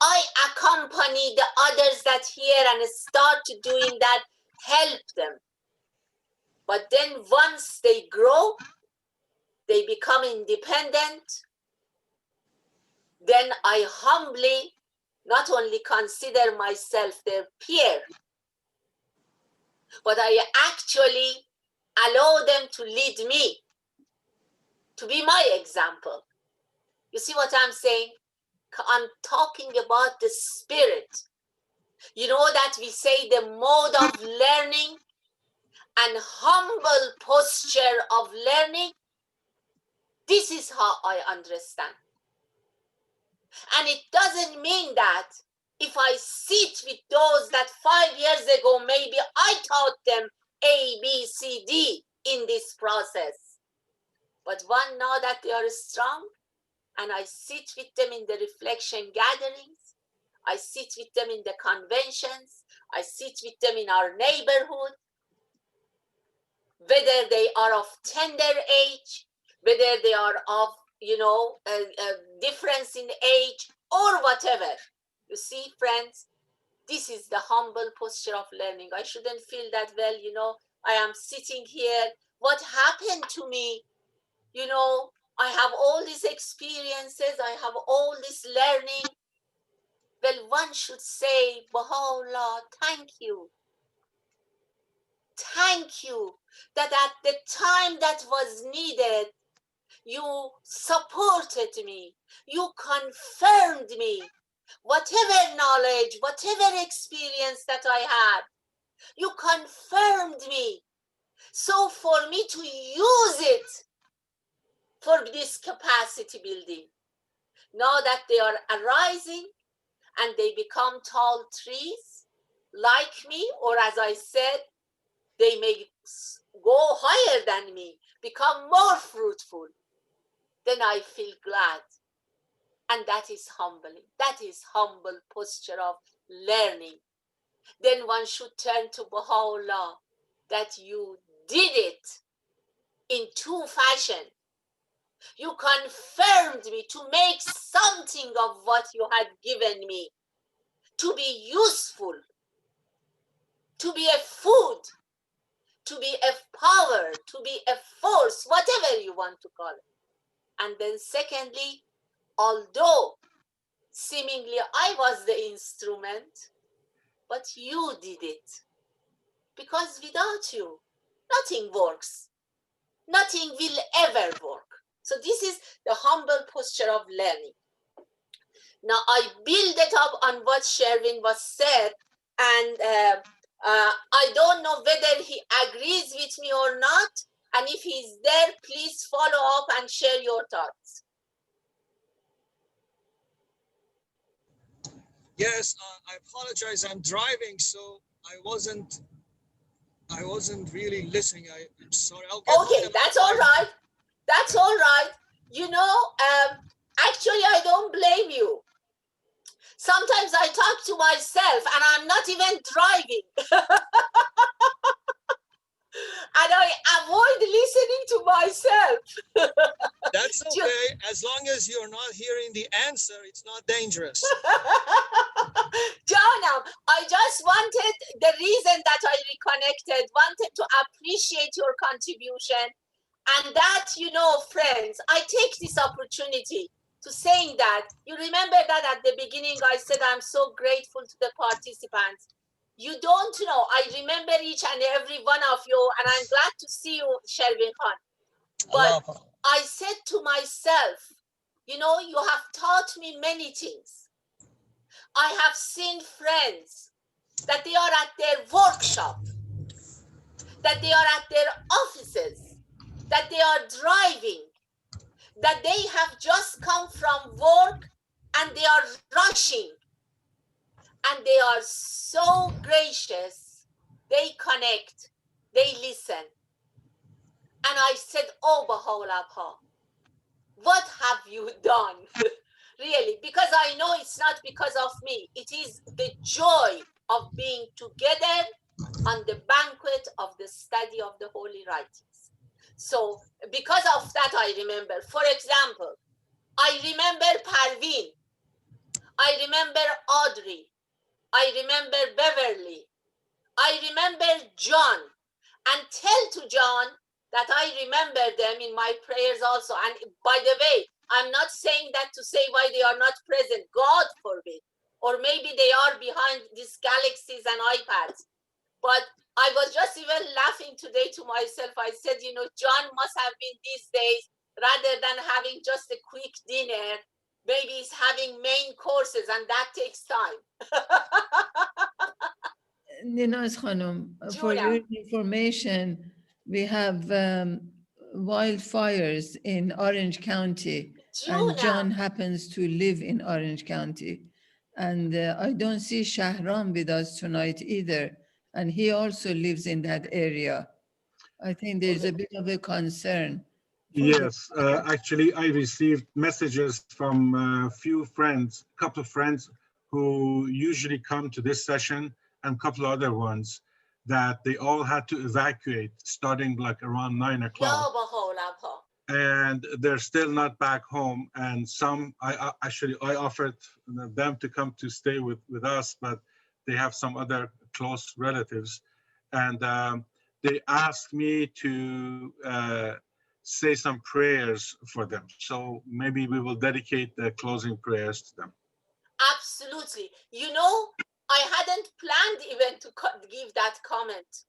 I accompany the others that hear and start doing that, help them. But then once they grow, they become independent, then I humbly not only consider myself their peer, but I actually allow them to lead me, to be my example. You see what I'm saying? I'm talking about the spirit. You know that we say the mode of learning and humble posture of learning. This is how I understand. And it doesn't mean that if I sit with those that 5 years ago, maybe I taught them A, B, C, D in this process. But one, now that they are strong, and I sit with them in the reflection gatherings, I sit with them in the conventions, I sit with them in our neighborhood, whether they are of tender age, whether they are of, you know, a difference in age or whatever. You see, friends, this is the humble posture of learning. I shouldn't feel that, well, you know, I am sitting here. What happened to me? You know, I have all these experiences. I have all this learning. Well, one should say, Baha'u'llah, thank you. Thank you that at the time that was needed, you supported me. You confirmed me. Whatever knowledge, whatever experience that I had, you confirmed me. So for me to use it for this capacity building, now that they are arising and they become tall trees like me, or as I said, they may go higher than me, become more fruitful, then I feel glad. And that is humbling. That is humble posture of learning. Then one should turn to Baha'u'llah that you did it in two fashions. You confirmed me to make something of what you had given me, to be useful, to be a food, to be a power, to be a force, whatever you want to call it. And then secondly, although seemingly I was the instrument, but you did it. Because without you, nothing works. Nothing will ever work. So this is the humble posture of learning. Now I build it up on what Sherwin was said, and I don't know whether he agrees with me or not. And if he's there, please follow up and share your thoughts. Yes, I apologize. I'm driving, so I wasn't really listening. I'm sorry. I'll get Okay, back that's all right. That's all right. You know, actually, I don't blame you. Sometimes I talk to myself and I'm not even driving. And I avoid listening to myself. That's okay. As long as you're not hearing the answer, it's not dangerous. Janam, I just wanted, the reason that I reconnected, wanted to appreciate your contribution. And that, you know, friends, I take this opportunity to saying that, you remember that at the beginning I said I'm so grateful to the participants. You don't know, I remember each and every one of you, and I'm glad to see you, Sherwin Khan. But I said to myself, you know, you have taught me many things. I have seen friends that they are at their workshop, that they are at their offices, that they are driving, that they have just come from work and they are rushing, and they are so gracious. They connect, they listen. And I said, oh, Baha'u'llah, what have you done? Really, because I know it's not because of me. It is the joy of being together on the banquet of the study of the holy writings. So because of that, I remember, for example, I remember Parveen, I remember Audrey, I remember Beverly, I remember John, and tell to John that I remember them in my prayers also. And by the way, I'm not saying that to say why they are not present, God forbid, or maybe they are behind these galaxies and iPads. But I was just even laughing today to myself. I said, you know, John must have been these days, rather than having just a quick dinner, maybe he's having main courses, and that takes time. Ninaz Khanum, for your information, we have wildfires in Orange County, and John happens to live in Orange County. And I don't see Shahram with us tonight either, and he also lives in that area. I think there's a bit of a concern. Yes, actually, I received messages from a few friends, a couple of friends who usually come to this session, and a couple of other ones, that they all had to evacuate starting like around 9 o'clock. And they're still not back home. And some, I offered them to come to stay with us, but they have some other close relatives. And they asked me to say some prayers for them. So maybe we will dedicate the closing prayers to them. Absolutely. You know, I hadn't planned even to give that comment,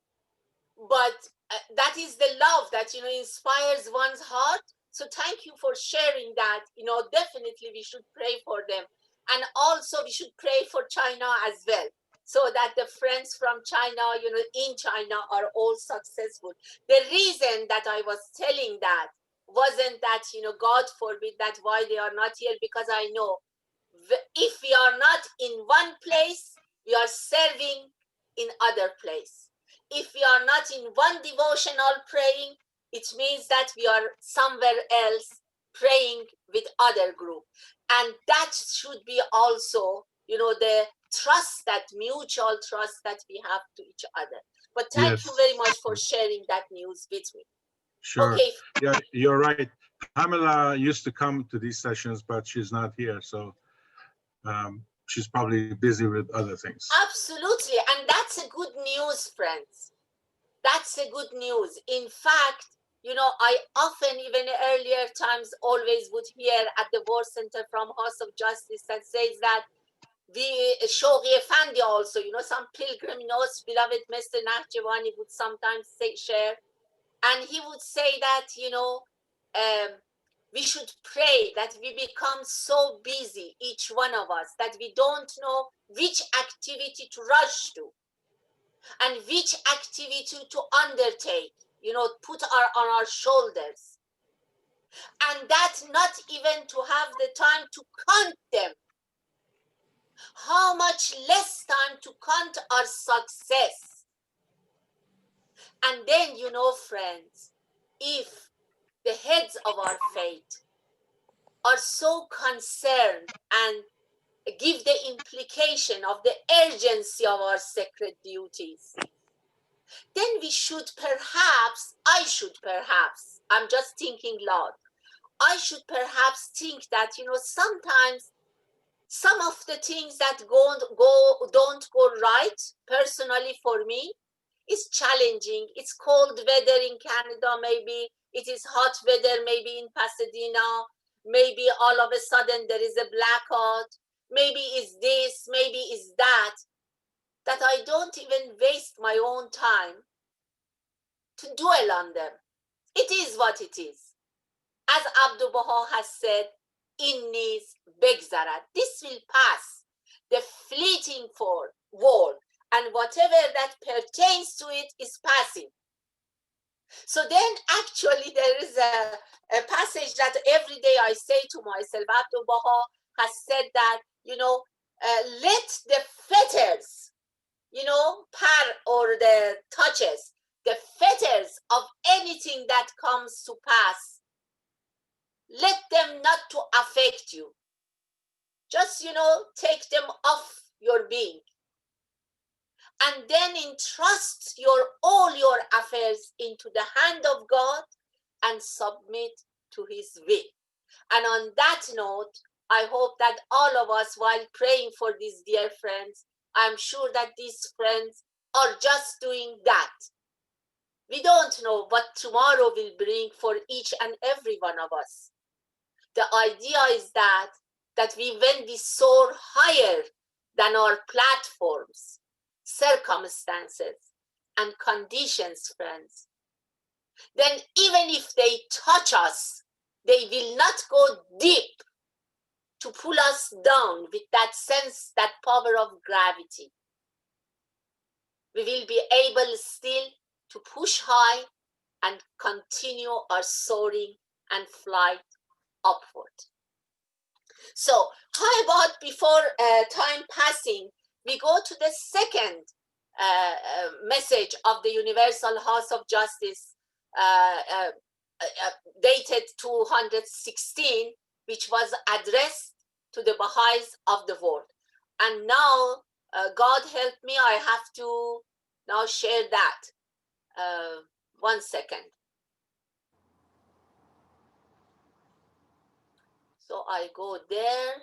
but that is the love that, you know, inspires one's heart. So thank you for sharing that. You know, definitely we should pray for them. And also we should pray for China as well, so that the friends from China, you know, in China are all successful. The reason that I was telling that wasn't that, you know, God forbid that why they are not here, because I know if we are not in one place, we are serving in other place. If we are not in one devotional praying, it means that we are somewhere else praying with other group. And that should be also, the trust, that mutual trust that we have to each other. But thank you very much for sharing that news with me. Sure. Okay. Yeah, you're right. Pamela used to come to these sessions, but she's not here. So she's probably busy with other things. Absolutely. And that's a good news, friends. That's a good news. In fact, I often, even earlier times, always would hear at the War Center from House of Justice that says that the Shoghi Effendi also, some pilgrim notes, beloved Mr. Nahjewani would sometimes share. And he would say that, we should pray that we become so busy, each one of us, that we don't know which activity to rush to and which activity to undertake, put on our shoulders. And that not even to have the time to count them. How much less time to count our success. And then, friends, if the heads of our faith are so concerned and give the implication of the urgency of our sacred duties, then we should perhaps, I'm just thinking loud, I should perhaps think that, sometimes some of the things that don't go right, personally for me, is challenging. It's cold weather in Canada, maybe it is hot weather, maybe in Pasadena, maybe all of a sudden there is a blackout, maybe it's this, maybe it's that I don't even waste my own time to dwell on them. It is what it is. As Abdul Baha has said, in needs begzarat. This will pass. The fleeting world and whatever that pertains to it is passing. So then actually there is a passage that every day I say to myself, Abdul Baha has said that, let the fetters, or the touches, the fetters of anything that comes to pass, let them not to affect you. Just, take them off your being. And then entrust all your affairs into the hand of God and submit to his will. And on that note, I hope that all of us, while praying for these dear friends, I'm sure that these friends are just doing that. We don't know what tomorrow will bring for each and every one of us. The idea is that when we soar higher than our platforms, circumstances, and conditions, friends, then even if they touch us, they will not go deep to pull us down with that sense, that power of gravity. We will be able still to push high and continue our soaring and flight upward. So how about, before time passing, we go to the second message of the Universal House of Justice, dated 216, which was addressed to the Bahá'is of the world. And now, God help me, I have to now share that. 1 second. So I go there,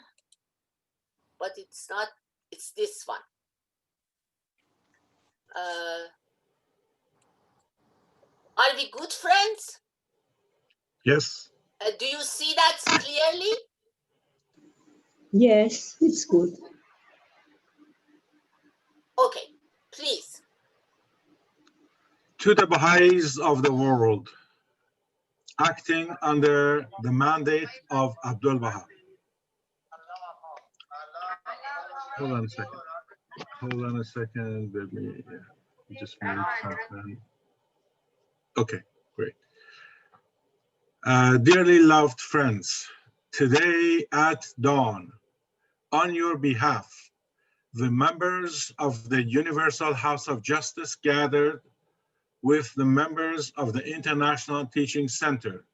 but it's not, it's this one. Are we good, friends? Yes. Do you see that clearly? Yes, it's good. Okay, please. To the Bahá'is of the world, acting under the mandate of Abdul Baha. Hold on a second. Let me just move something. Okay, great. Dearly loved friends, today at dawn, on your behalf, the members of the Universal House of Justice gathered with the members of the International Teaching Center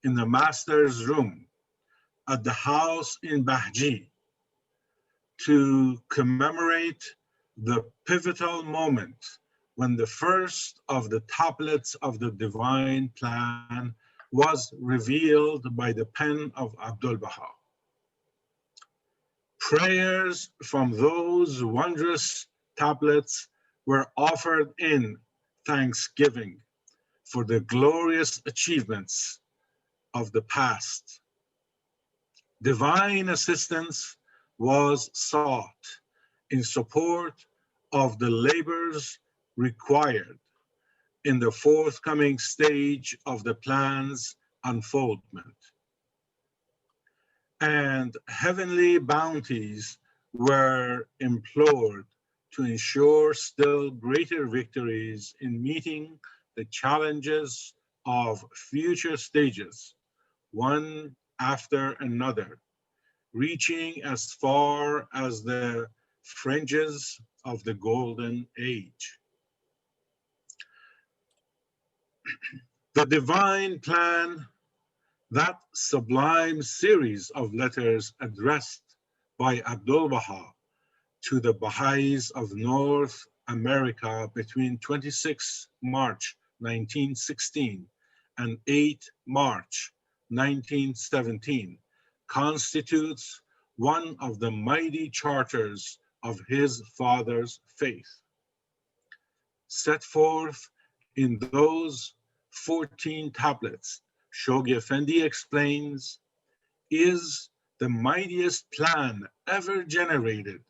in the Master's Room at the house in Bahji to commemorate the pivotal moment when the first of the tablets of the divine plan was revealed by the pen of Abdul Baha. Prayers from those wondrous tablets were offered in thanksgiving for the glorious achievements of the past. Divine assistance was sought in support of the labors required in the forthcoming stage of the plan's unfoldment. And heavenly bounties were implored to ensure still greater victories in meeting the challenges of future stages, one after another, reaching as far as the fringes of the golden age. The divine plan, that sublime series of letters addressed by Abdul Baha to the Bahá'is of North America between 26 March 1916 and 8 March 1917, constitutes one of the mighty charters of his father's faith. Set forth in those 14 tablets, Shoghi Effendi explains, is the mightiest plan ever generated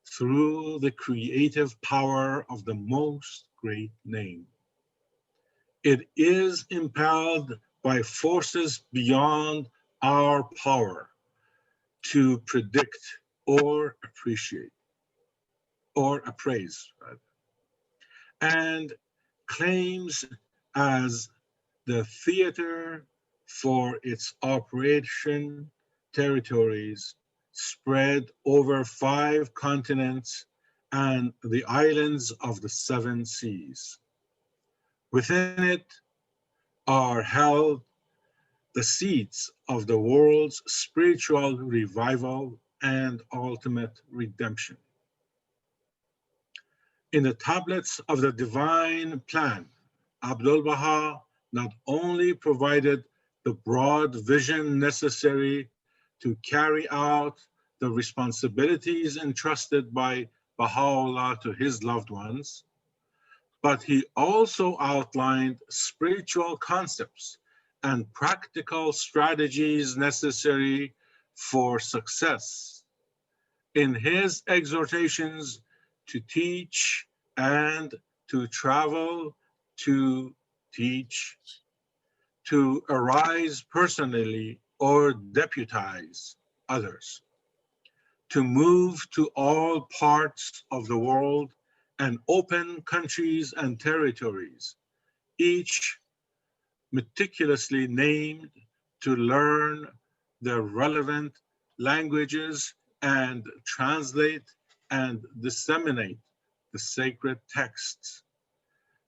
through the creative power of the Most Great Name. It is impelled by forces beyond our power to predict or appreciate, or appraise, rather, and claims as the theater for its operation territories spread over 5 continents and the islands of the 7 seas. Within it are held the seeds of the world's spiritual revival and ultimate redemption. In the tablets of the divine plan, Abdul Baha not only provided the broad vision necessary to carry out the responsibilities entrusted by Baha'u'llah to his loved ones, but he also outlined spiritual concepts and practical strategies necessary for success. In his exhortations to teach and to travel to teach, to arise personally or deputize others, to move to all parts of the world and open countries and territories, each meticulously named to learn the relevant languages and translate and disseminate the sacred texts,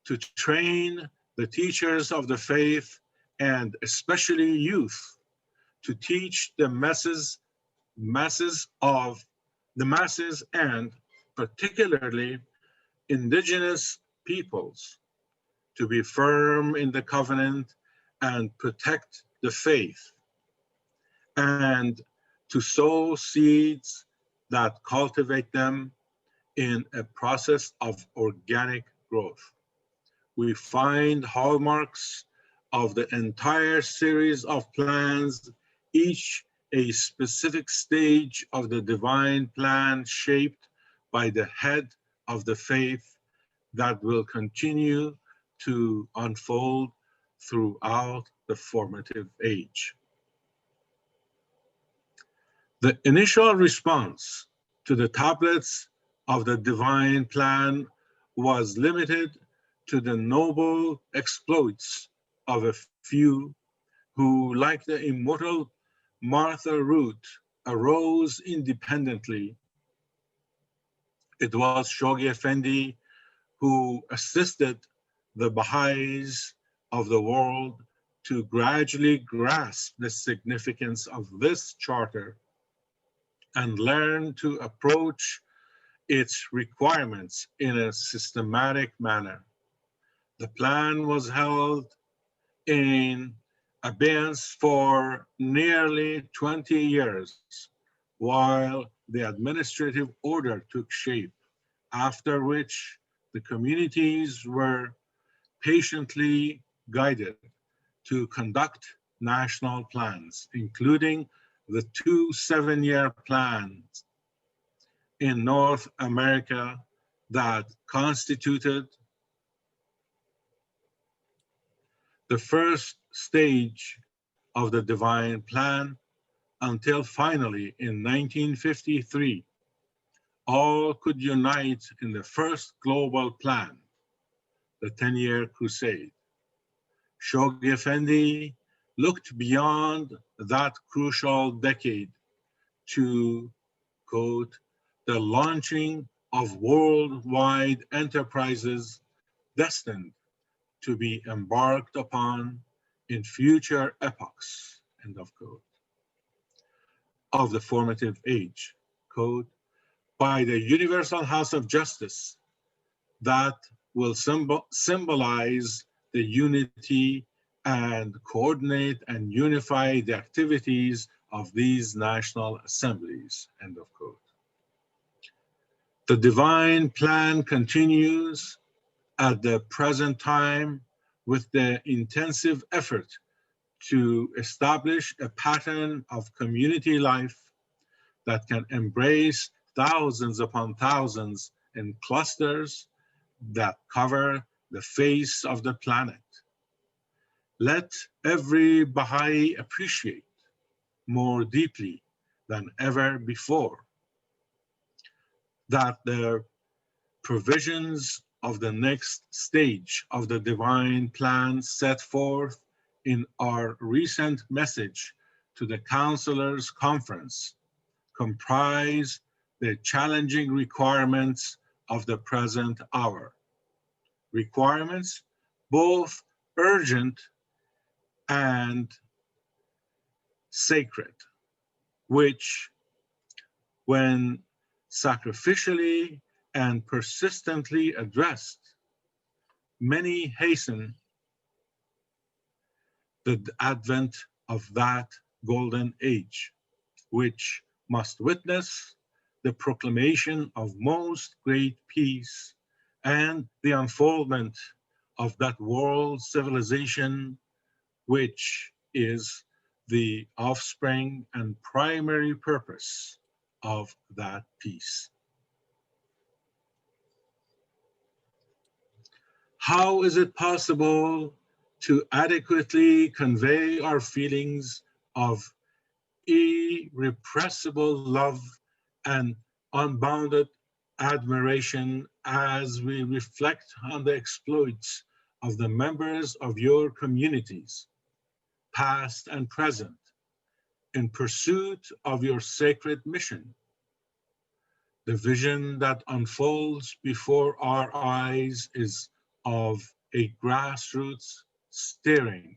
to train the teachers of the faith and especially youth to teach the masses and particularly indigenous peoples to be firm in the covenant and protect the faith, and to sow seeds that cultivate them in a process of organic growth. We find hallmarks of the entire series of plans, each a specific stage of the divine plan shaped by the head of the faith that will continue to unfold throughout the formative age. The initial response to the tablets of the divine plan was limited to the noble exploits of a few who, like the immortal Martha Root, arose independently. It was Shoghi Effendi who assisted the Bahá'is of the world to gradually grasp the significance of this charter and learn to approach its requirements in a systematic manner. The plan was held in abeyance for nearly 20 years while the administrative order took shape, after which the communities were patiently guided to conduct national plans, including the two 7-year plans in North America that constituted the first stage of the divine plan, until finally in 1953, all could unite in the first global plan, the 10-year crusade. Shoghi Effendi looked beyond that crucial decade to, quote, the launching of worldwide enterprises destined to be embarked upon in future epochs, end of quote, of the formative age, quote, by the universal house of justice that will symbolize the unity and coordinate and unify the activities of these national assemblies, end of quote. The divine plan continues at the present time with the intensive effort to establish a pattern of community life that can embrace thousands upon thousands in clusters that cover the face of the planet. Let every Baha'i appreciate more deeply than ever before that the provisions of the next stage of the divine plan set forth in our recent message to the Counselors' Conference comprise the challenging requirements of the present hour. Requirements both urgent and sacred, which, when sacrificially and persistently addressed, many hasten the advent of that golden age, which must witness the proclamation of most great peace and the unfoldment of that world civilization, which is the offspring and primary purpose of that peace. How is it possible to adequately convey our feelings of irrepressible love and unbounded admiration as we reflect on the exploits of the members of your communities, past and present, in pursuit of your sacred mission? The vision that unfolds before our eyes is of a grassroots stirring,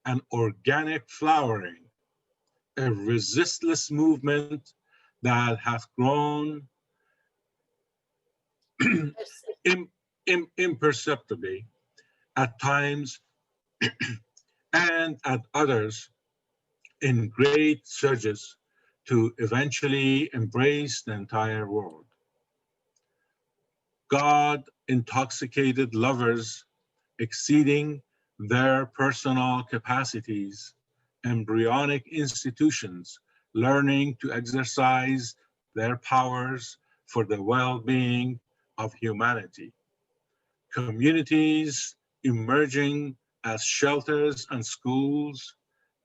an organic flowering, a resistless movement that hath grown imperceptibly at times and at others in great surges to eventually embrace the entire world. God intoxicated lovers exceeding their personal capacities, embryonic institutions learning to exercise their powers for the well-being of humanity, communities emerging as shelters and schools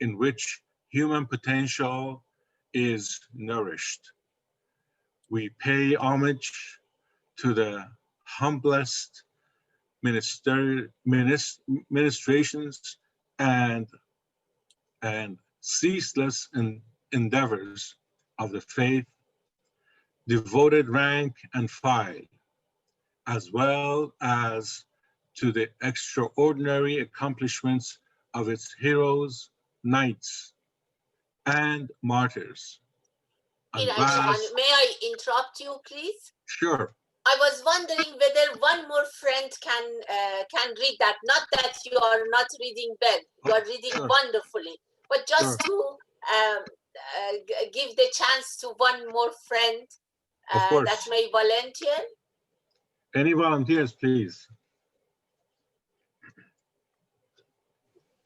in which human potential is nourished. We pay homage to the humblest ministrations and ceaseless endeavors of the faith, devoted rank and file, as well as to the extraordinary accomplishments of its heroes, knights, and martyrs. May I interrupt you, please? Sure. I was wondering whether one more friend can read that. Not that you are not reading well, you are reading wonderfully, but just to give the chance to one more friend that may volunteer. Any volunteers, please?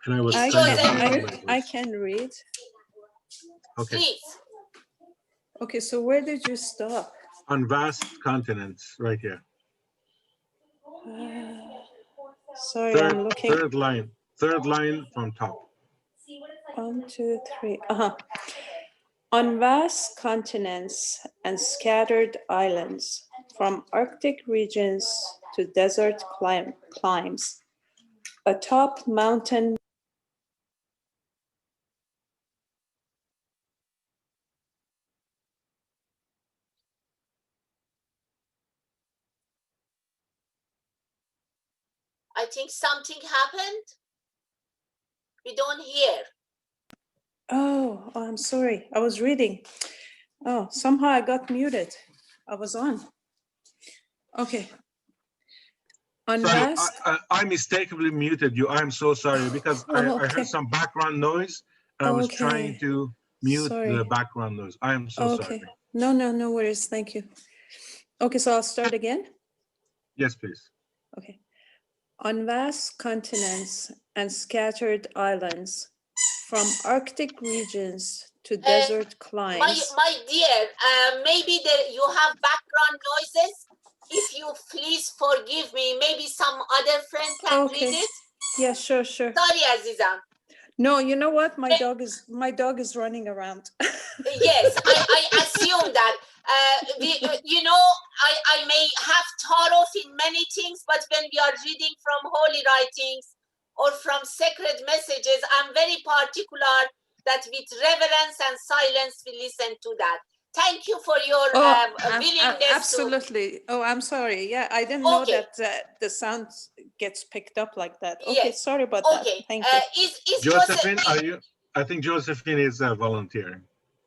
And I was I can read. Okay. Please. Okay, so where did you stop? On vast continents, right here. Sorry, I'm looking. Third line from top. 1, 2, 3. On vast continents and scattered islands, from Arctic regions to desert climes, atop mountain I think something happened. We don't hear. Oh, I'm sorry. I was reading. Oh, somehow I got muted. I was on. Okay. On Sorry, vast. I mistakenly muted you. I'm so sorry because I heard some background noise and I was trying to mute the background noise. I am so sorry. No worries. Thank you. Okay, so I'll start again. Yes, please. Okay. On vast continents and scattered islands, from Arctic regions to desert climes. My dear, maybe you have background noises. If you please forgive me, maybe some other friend can read it. Yeah, sure. Sorry, Azizam. No, you know what? My dog is running around. Yes, I assume that. I may have thought of in many things, but when we are reading from holy writings or from sacred messages, I'm very particular that with reverence and silence we listen to that. Thank you for your willingness. Absolutely. Oh, I'm sorry. Yeah, I didn't know that the sound gets picked up like that. Okay, yes. Sorry about that. Thank you. Is Josephine, are you? I think Josephine is volunteering.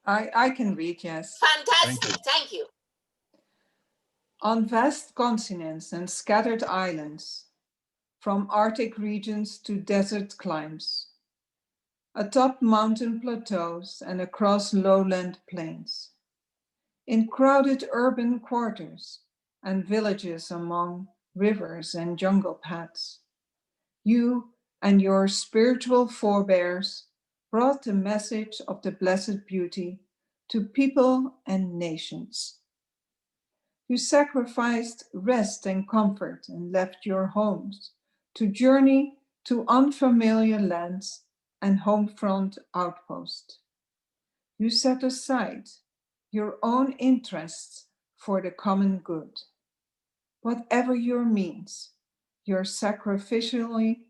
I can read, yes. Fantastic. Thank you. On vast continents and scattered islands, from Arctic regions to desert climes, atop mountain plateaus and across lowland plains, in crowded urban quarters and villages among rivers and jungle paths, you and your spiritual forebears brought the message of the blessed beauty to people and nations. You sacrificed rest and comfort and left your homes to journey to unfamiliar lands and homefront outposts. You set aside your own interests for the common good. Whatever your means, you sacrificially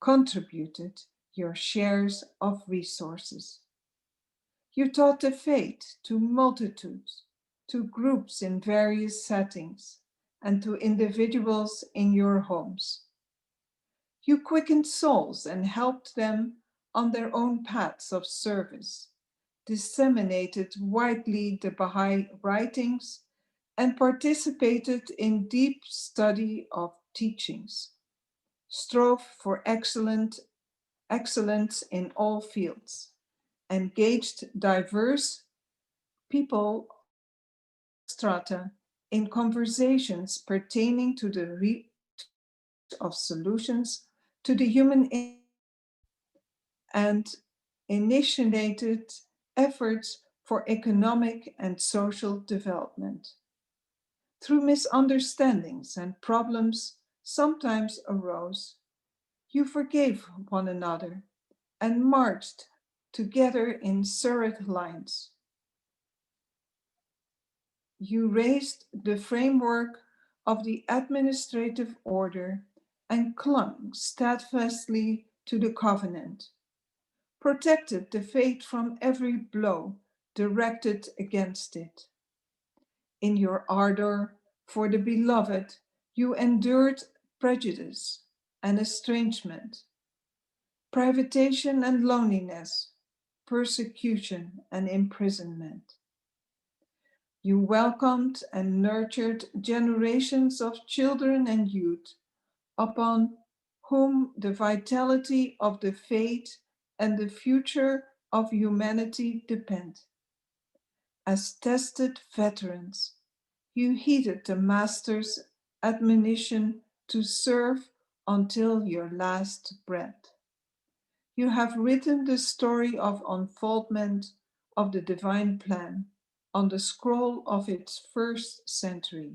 contributed your shares of resources. You taught the faith to multitudes, to groups in various settings, and to individuals in your homes. You quickened souls and helped them on their own paths of service, disseminated widely the Baha'i writings, and participated in deep study of teachings, strove for excellence in all fields, engaged diverse people strata in conversations pertaining to the reach of solutions to the human and initiated efforts for economic and social development. Through misunderstandings and problems sometimes arose, you forgave one another and marched together in serried lines. You raised the framework of the administrative order and clung steadfastly to the covenant, protected the faith from every blow directed against it. In your ardor for the beloved, you endured prejudice and estrangement, privation and loneliness, persecution and imprisonment. You welcomed and nurtured generations of children and youth upon whom the vitality of the faith and the future of humanity depend. As tested veterans, you heeded the Master's admonition to serve until your last breath. You have written the story of unfoldment of the divine plan on the scroll of its first century.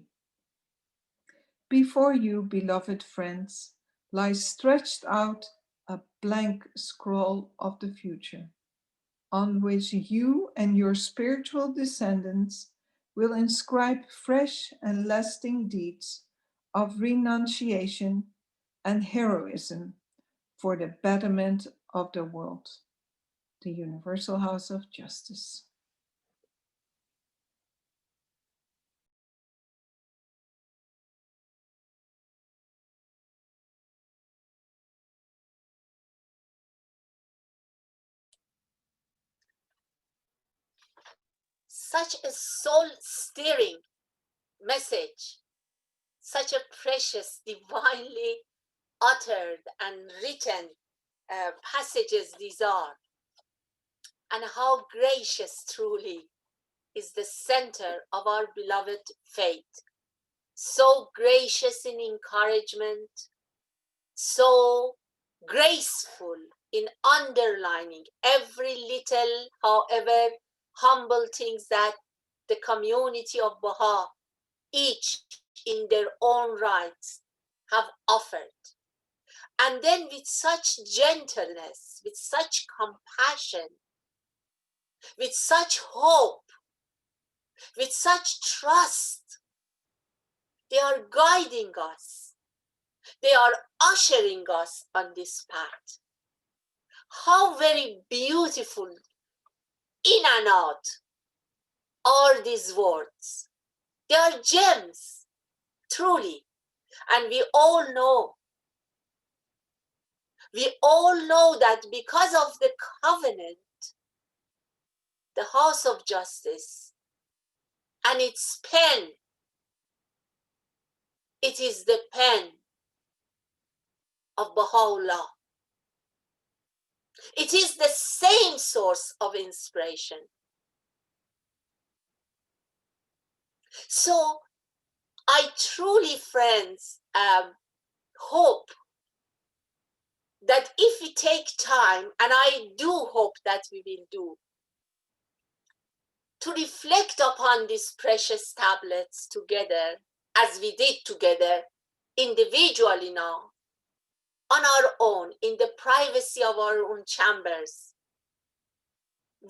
Before you, beloved friends, lies stretched out a blank scroll of the future, on which you and your spiritual descendants will inscribe fresh and lasting deeds of renunciation and heroism for the betterment of the world. The Universal House of Justice. Such a soul-stirring message, such a precious, divinely uttered and written passages these are. And how gracious truly is the center of our beloved faith. So gracious in encouragement, so graceful in underlining every little, however humble things that the community of Baha'i, each in their own rights, have offered. And then with such gentleness, with such compassion, with such hope, with such trust, they are guiding us. They are ushering us on this path. How very beautiful in and out are these words. They are gems, truly. And we all know that because of the covenant, the House of Justice and its pen, it is the pen of Baha'u'llah. It is the same source of inspiration. So I truly, friends, hope that if we take time, and I do hope that we will do, to reflect upon these precious tablets together, as we did together, individually now, on our own, in the privacy of our own chambers,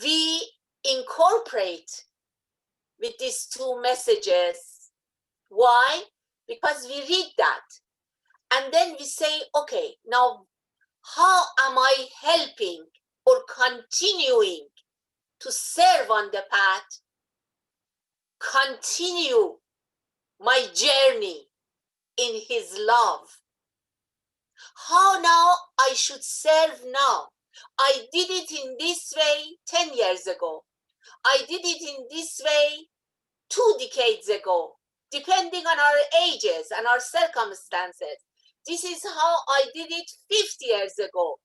we incorporate with these two messages. Why? Because we read that, and then we say, okay, now how am I helping or continuing to serve on the path, continue my journey in his love? How now I should serve now? I did it in this way 10 years ago. I did it in this way 2 decades ago, depending on our ages and our circumstances. This is how I did it 50 years ago.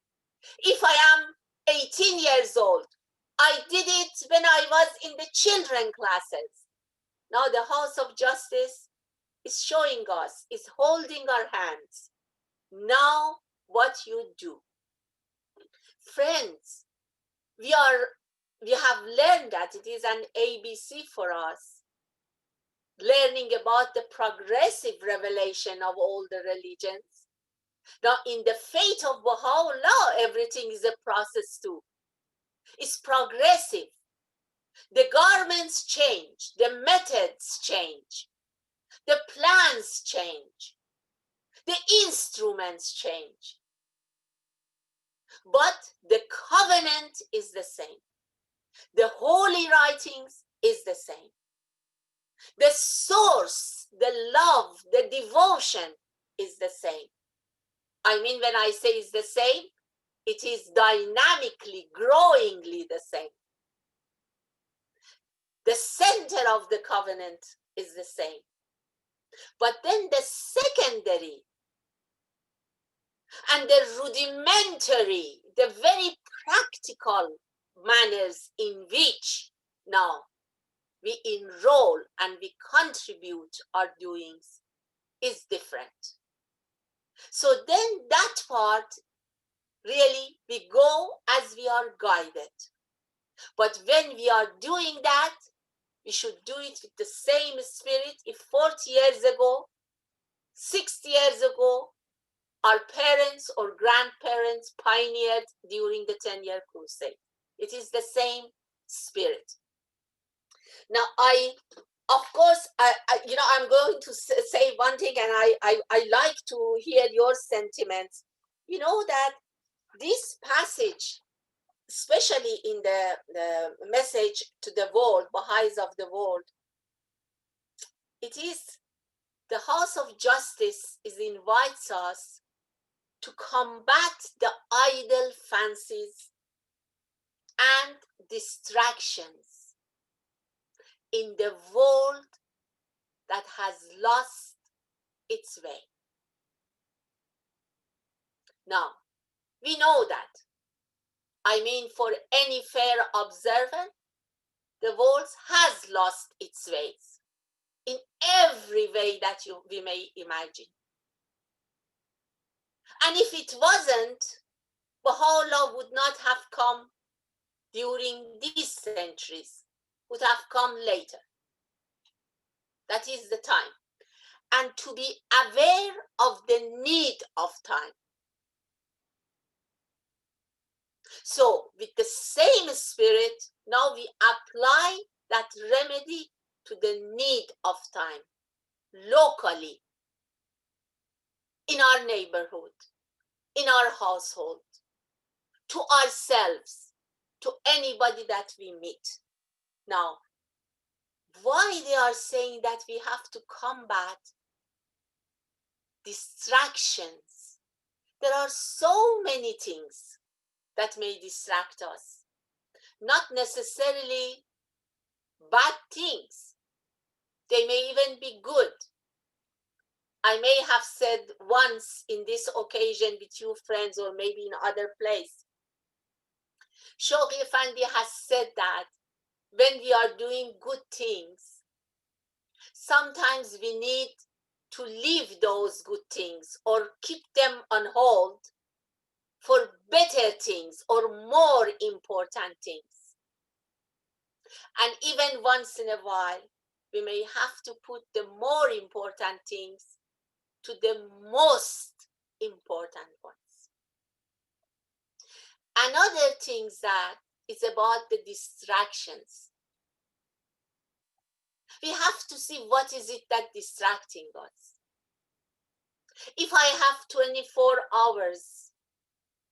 If I am 18 years old, I did it when I was in the children classes. Now the House of Justice is showing us, is holding our hands. Now what you do. Friends, we have learned that it is an ABC for us, learning about the progressive revelation of all the religions. Now in the faith of Baha'u'llah, everything is a process too. It's progressive. The garments change, the methods change, the plans change, the instruments change. But the covenant is the same. The holy writings is the same. The source, the love, the devotion is the same. I mean, when I say it's the same, It is dynamically, growingly the same. The center of the covenant is the same. But then the secondary and the rudimentary, the very practical manners in which now we enroll and we contribute our doings is different. So then that part, really, we go as we are guided. But when we are doing that, we should do it with the same spirit. If 40 years ago, 60 years ago, our parents or grandparents pioneered during the 10-year crusade, it is the same spirit. Now, of course, I'm going to say one thing, and I like to hear your sentiments. You know that this passage, especially in the message to the world, Bahá'ís of the world, it is the house of justice invites us to combat the idle fancies and distractions in the world that has lost its way. Now, we know that. I mean, for any fair observer, the world has lost its ways in every way that we may imagine. And if it wasn't, Baha'u'llah would not have come during these centuries, would have come later. That is the time. And to be aware of the need of time. So with the same spirit, now we apply that remedy to the need of time, locally, in our neighborhood, in our household, to ourselves, to anybody that we meet. Now, why they are saying that we have to combat distractions? There are so many things that may distract us, not necessarily bad things. They may even be good. I may have said once in this occasion with you friends, or maybe in other place, Shoghi Effendi has said that when we are doing good things, sometimes we need to leave those good things or keep them on hold for better things or more important things. And even once in a while, we may have to put the more important things to the most important ones. Another thing that is about the distractions. We have to see what is it that distracting us. If I have 24 hours,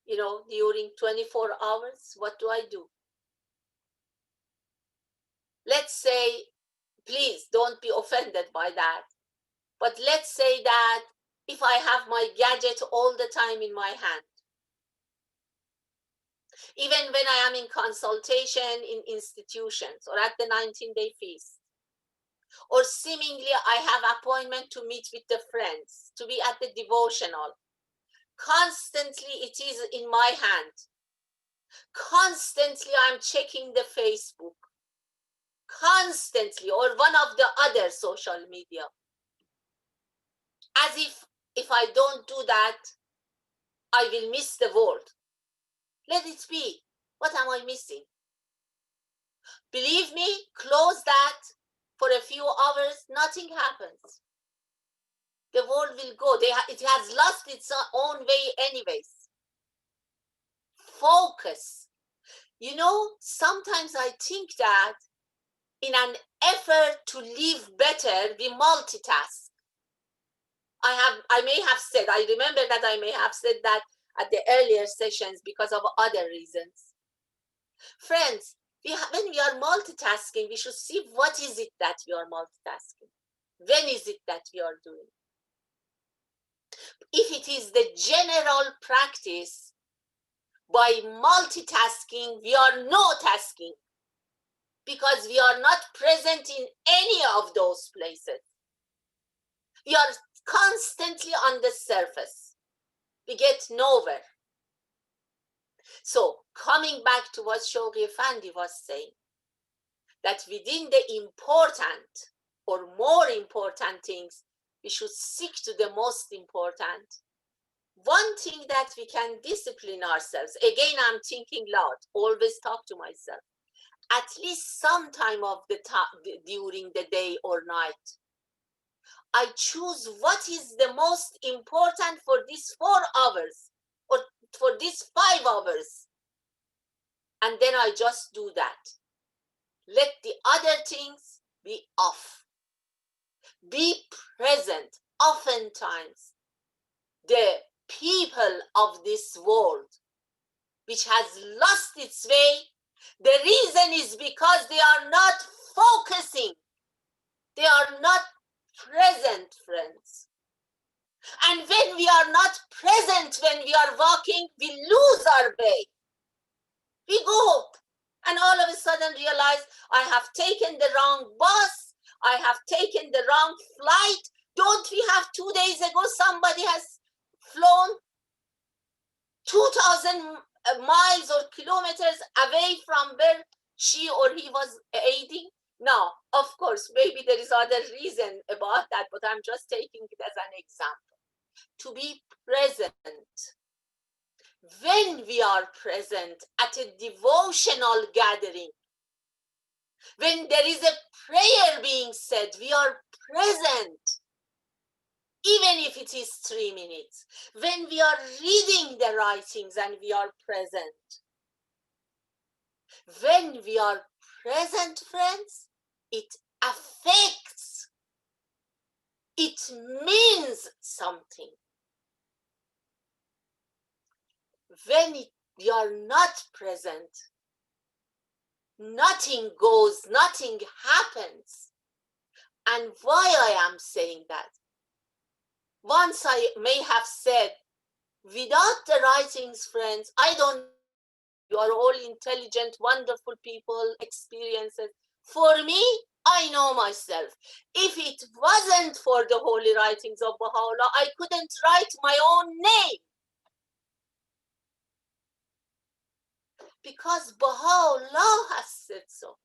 during 24 hours, what do? Let's say, please don't be offended by that, but let's say that if I have my gadget all the time in my hand, even when I am in consultation in institutions or at the 19-day feast, or seemingly I have appointment to meet with the friends, to be at the devotional, constantly it is in my hand. Constantly I'm checking the Facebook, constantly, or one of the other social media. As if I don't do that, I will miss the world. Let it be. What am I missing? Believe me, close that for a few hours, nothing happens. The world will go. It has lost its own way anyways. Focus. Sometimes I think that in an effort to live better, we multitask. I may have said, I remember that I may have said that at the earlier sessions because of other reasons. Friends, when we are multitasking, we should see what is it that we are multitasking. When is it that we are doing? If it is the general practice By multitasking, we are no-tasking, because we are not present in any of those places. We are constantly on the surface. We get nowhere. So coming back to what Shoghi Effendi was saying, that within the important or more important things, we should stick to the most important. One thing that we can discipline ourselves, again, I'm thinking loud, always talk to myself, at least some time of the time during the day or night, I choose what is the most important for these 4 hours or for these 5 hours. And then I just do that. Let the other things be off. Be present. Oftentimes, the people of this world, which has lost its way, the reason is because they are not focusing. They are not present, friends. And when we are not present, when we are walking, we lose our way. We go and all of a sudden realize I have taken the wrong bus, I have taken the wrong flight. Don't we have 2 days ago somebody has flown 2,000 miles or kilometers away from where she or he was aiding? Now, of course, maybe there is other reason about that, but I'm just taking it as an example. To be present. When we are present at a devotional gathering, when there is a prayer being said, we are present, even if it is 3 minutes. When we are reading the writings and we are present. When we are present, friends, it affects. It means something. When we are not present, nothing goes, nothing happens. And why I am saying that? Once I may have said, without the writings, friends, I don't, you are all intelligent, wonderful people, experiences. For me, I know myself. If it wasn't for the holy writings of Baha'u'llah, I couldn't write my own name. Because Baha'u'llah has said so.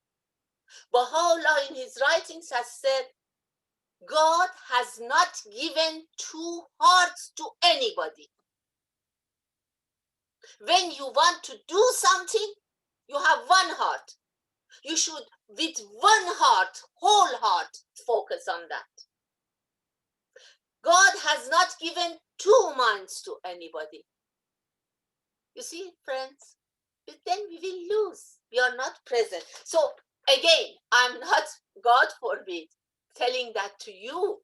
Baha'u'llah in his writings has said, God has not given 2 hearts to anybody. When you want to do something, you have 1 heart. You should, with 1 heart, whole heart, focus on that. God has not given 2 minds to anybody. You see, friends? But then we will lose. We are not present. So again, I'm not, God forbid, telling that to you.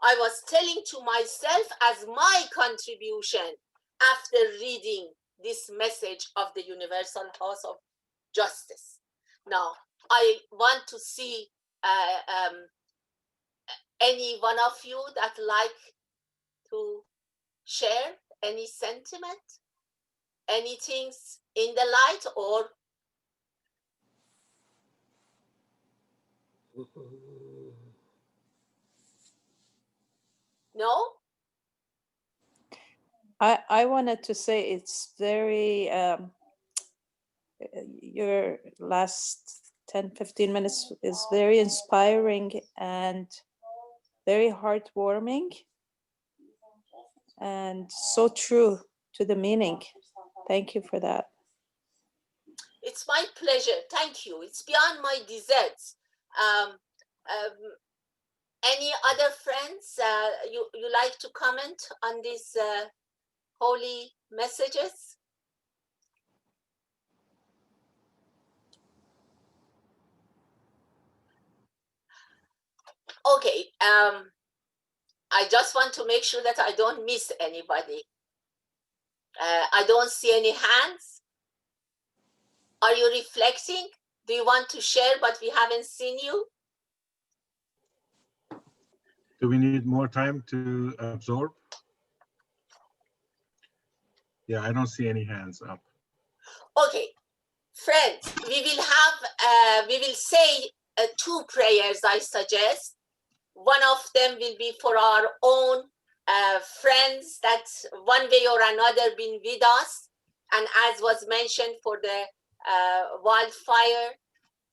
I was telling to myself as my contribution after reading this message of the Universal House of Justice. Now, I want to see any one of you that like to share any sentiment, anything in the light, or no? I wanted to say it's very, your last 10-15 minutes is very inspiring and very heartwarming and so true to the meaning. Thank you for that. It's my pleasure. Thank you. It's beyond my deserts. Any other friends you like to comment on these holy messages? Okay. I just want to make sure that I don't miss anybody. I don't see any hands. Are you reflecting? Do you want to share, but we haven't seen you? Do we need more time to absorb? Yeah, I don't see any hands up. Okay, friends, we will say 2 prayers, I suggest. One of them will be for our own friends that one way or another been with us, and as was mentioned, for the wildfire.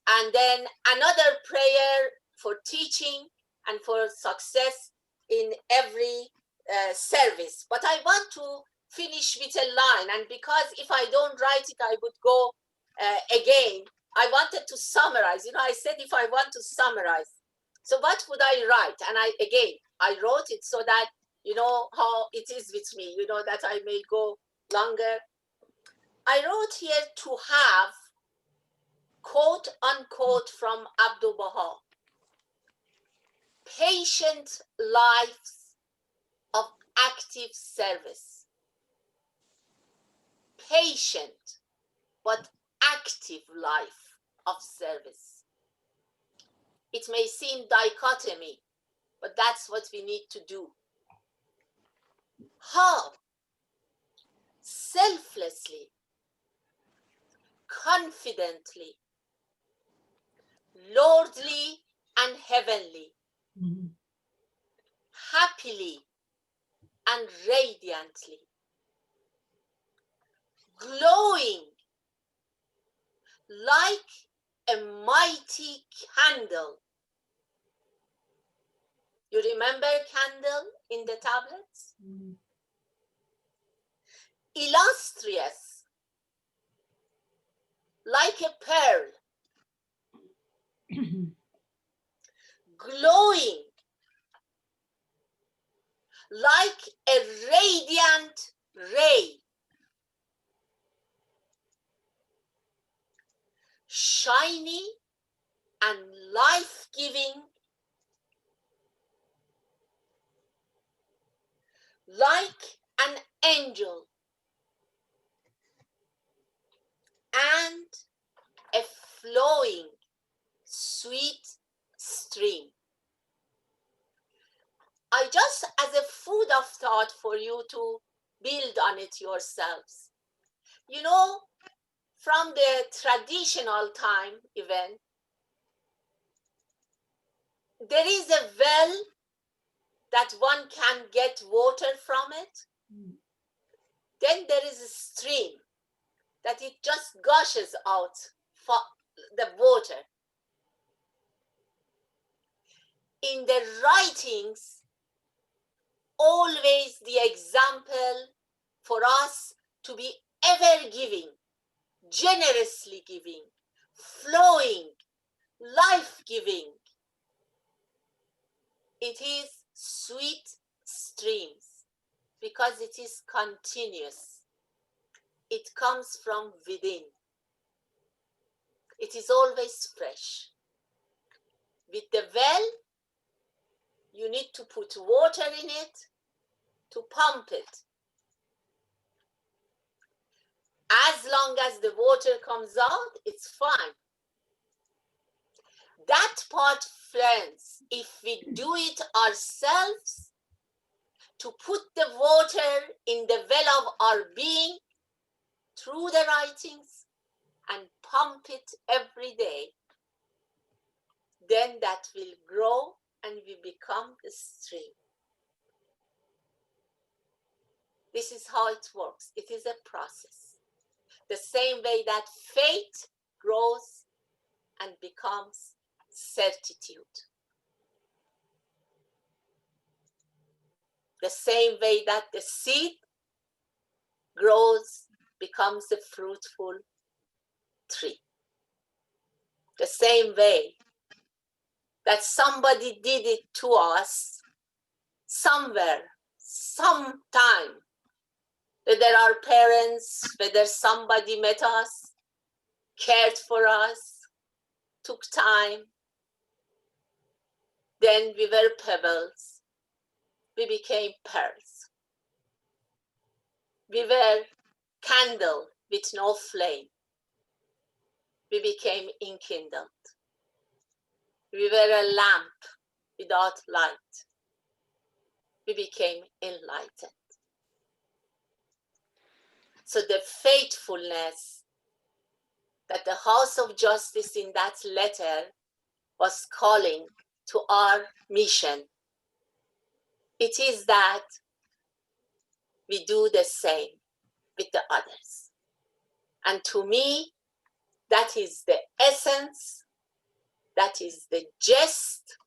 And then another prayer for teaching and for success in every service. But I want to finish with a line, and because if I don't write it, I would go again. I wanted to summarize. You know, I said if I want to summarize, so what would I write? And I wrote it so that you know how it is with me, you know, that I may go longer. I wrote here to have, quote unquote, from Abdul Baha, patient lives of active service. Patient but active life of service. It may seem dichotomy, but that's what we need to do. How? Selflessly, confidently, lordly and heavenly, happily and radiantly, glowing like a mighty candle. You remember candle in the tablets? Illustrious, like a pearl, glowing, like a radiant ray, shiny and life-giving, like an angel, and a flowing, sweet stream. I just, as a food of thought for you to build on it yourselves. You know, from the traditional time even, there is a well that one can get water from it. Then there is a stream that it just gushes out for the water. In the writings, always the example for us to be ever giving, generously giving, flowing, life-giving. It is sweet streams because it is continuous. It comes from within. It is always fresh. With the well, you need to put water in it to pump it. As long as the water comes out, it's fine. That part, friends, if we do it ourselves, to put the water in the well of our being through the writings and pump it every day, then that will grow and will become a stream. This is how it works. It is a process. The same way that faith grows and becomes certitude. The same way that the seed grows, becomes a fruitful tree. The same way that somebody did it to us somewhere, sometime, whether our parents, whether somebody met us, cared for us, took time, then we were pebbles, we became pearls. We were candle with no flame, we became enkindled. We were a lamp without light, we became enlightened. So the faithfulness that the House of Justice in that letter was calling to our mission. It is that we do the same with the others. And to me, that is the essence, that is the gist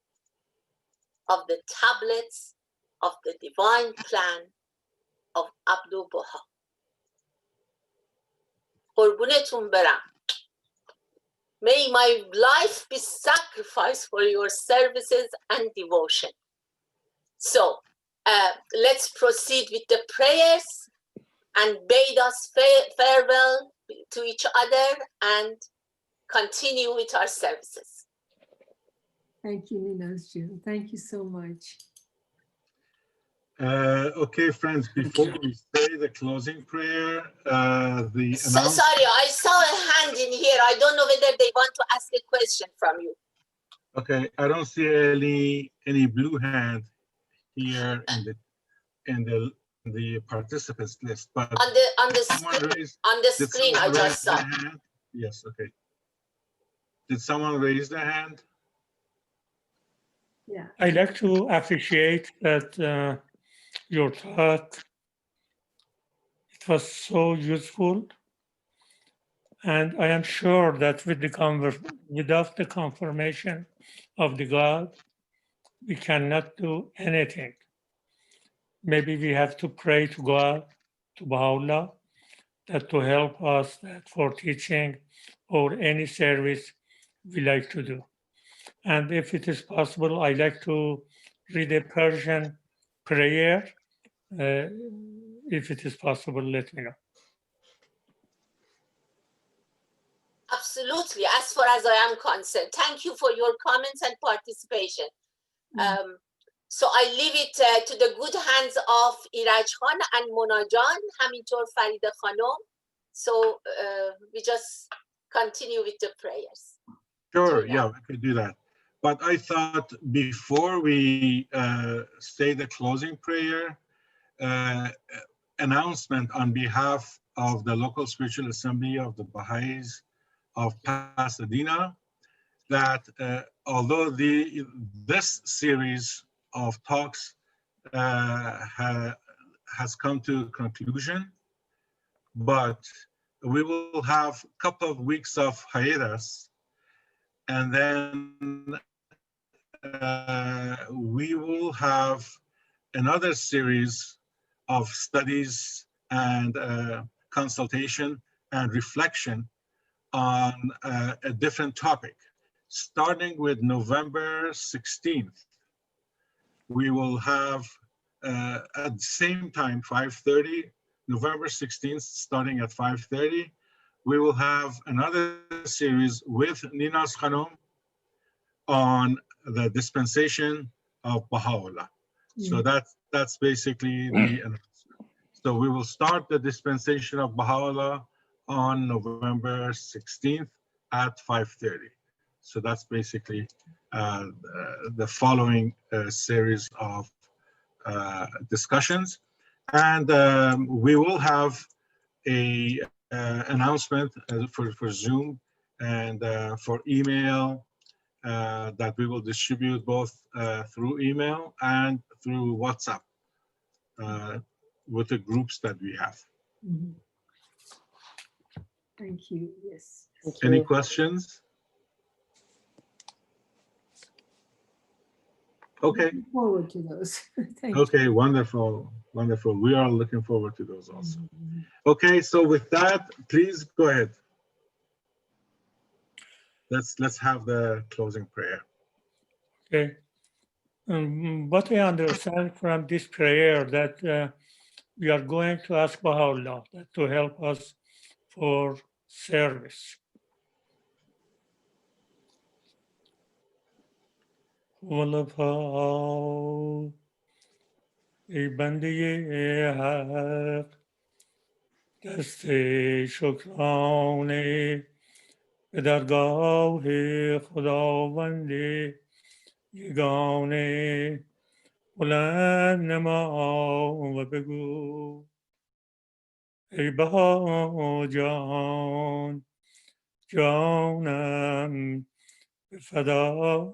of the tablets of the divine plan of Abdul Baha. قربونتون برم. May my life be sacrificed for your services and devotion. So let's proceed with the prayers and bid us farewell to each other and continue with our services. Thank you, Ninaz. Thank you so much. Okay, friends, before we say the closing prayer, Sorry, I saw a hand in here. I don't know whether they want to ask a question from you. Okay, I don't see any blue hand here in the participants list, but on the screen I just saw. Yes, okay. Did someone raise their hand? Yeah. I'd like to appreciate that your talk, it was so useful. And I am sure that without the confirmation of the God, we cannot do anything. Maybe we have to pray to God, to Baha'u'llah, that to help us that for teaching or any service we like to do. And if it is possible, I like to read a Persian prayer. If it is possible, let me know. Absolutely, as far as I am concerned. Thank you for your comments and participation. So I leave it to the good hands of Iraj Khan and Mona Jan, همینطور Farida Khanum. So we just continue with the prayers. Sure, yeah, we could do that. But I thought before we say the closing prayer, announcement on behalf of the local spiritual assembly of the Bahá'is of Pasadena, that although this series of talks has come to a conclusion, but we will have a couple of weeks of hiatus, and then we will have another series of studies and consultation and reflection on a different topic. Starting with November 16th, we will have at the same time, 5:30, November 16th, starting at 5:30, we will have another series with Ninaz Khanum on the dispensation of Baha'u'llah. So that's basically the announcement. So we will start the dispensation of Baha'u'llah on November 16th at 5:30. So that's basically the following series of discussions. And we will have a announcement for Zoom and for email that we will distribute both through email and through WhatsApp with the groups that we have. Mm-hmm. Thank you. Yes. Any questions? Okay. Looking forward to those. Thank okay, you. Wonderful, wonderful. We are looking forward to those also. Mm-hmm. Okay, so with that, please go ahead. Let's have the closing prayer. Okay. What I understand from this prayer that we are going to ask Baha'u'llah to help us for service. والله ای بنده حق دست شکرانه به درگاه خداوند یگانه بلند نما و بگو ای بها جان جانم به فدایت.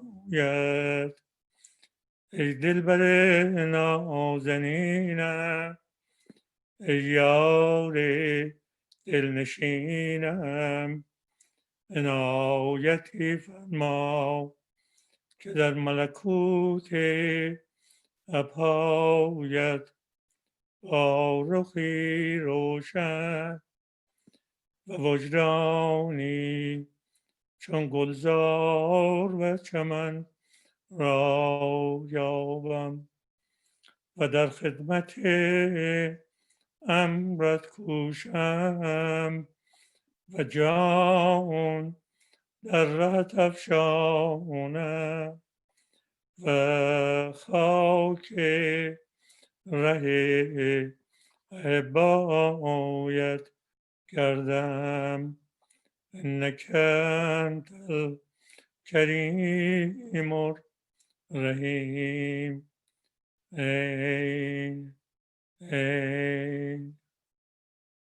ای دلبر نازنینم، ای یار دلنشینم، عنایتی فرما که در ملکوت ابهایت با رخی روشن و وجدانی چون گلزار و چمن را یابم و در خدمت امرت کوشم و جان در رهت افشانم و خاک ره احبایت گردم. انک انت الکریم الرحیم. ای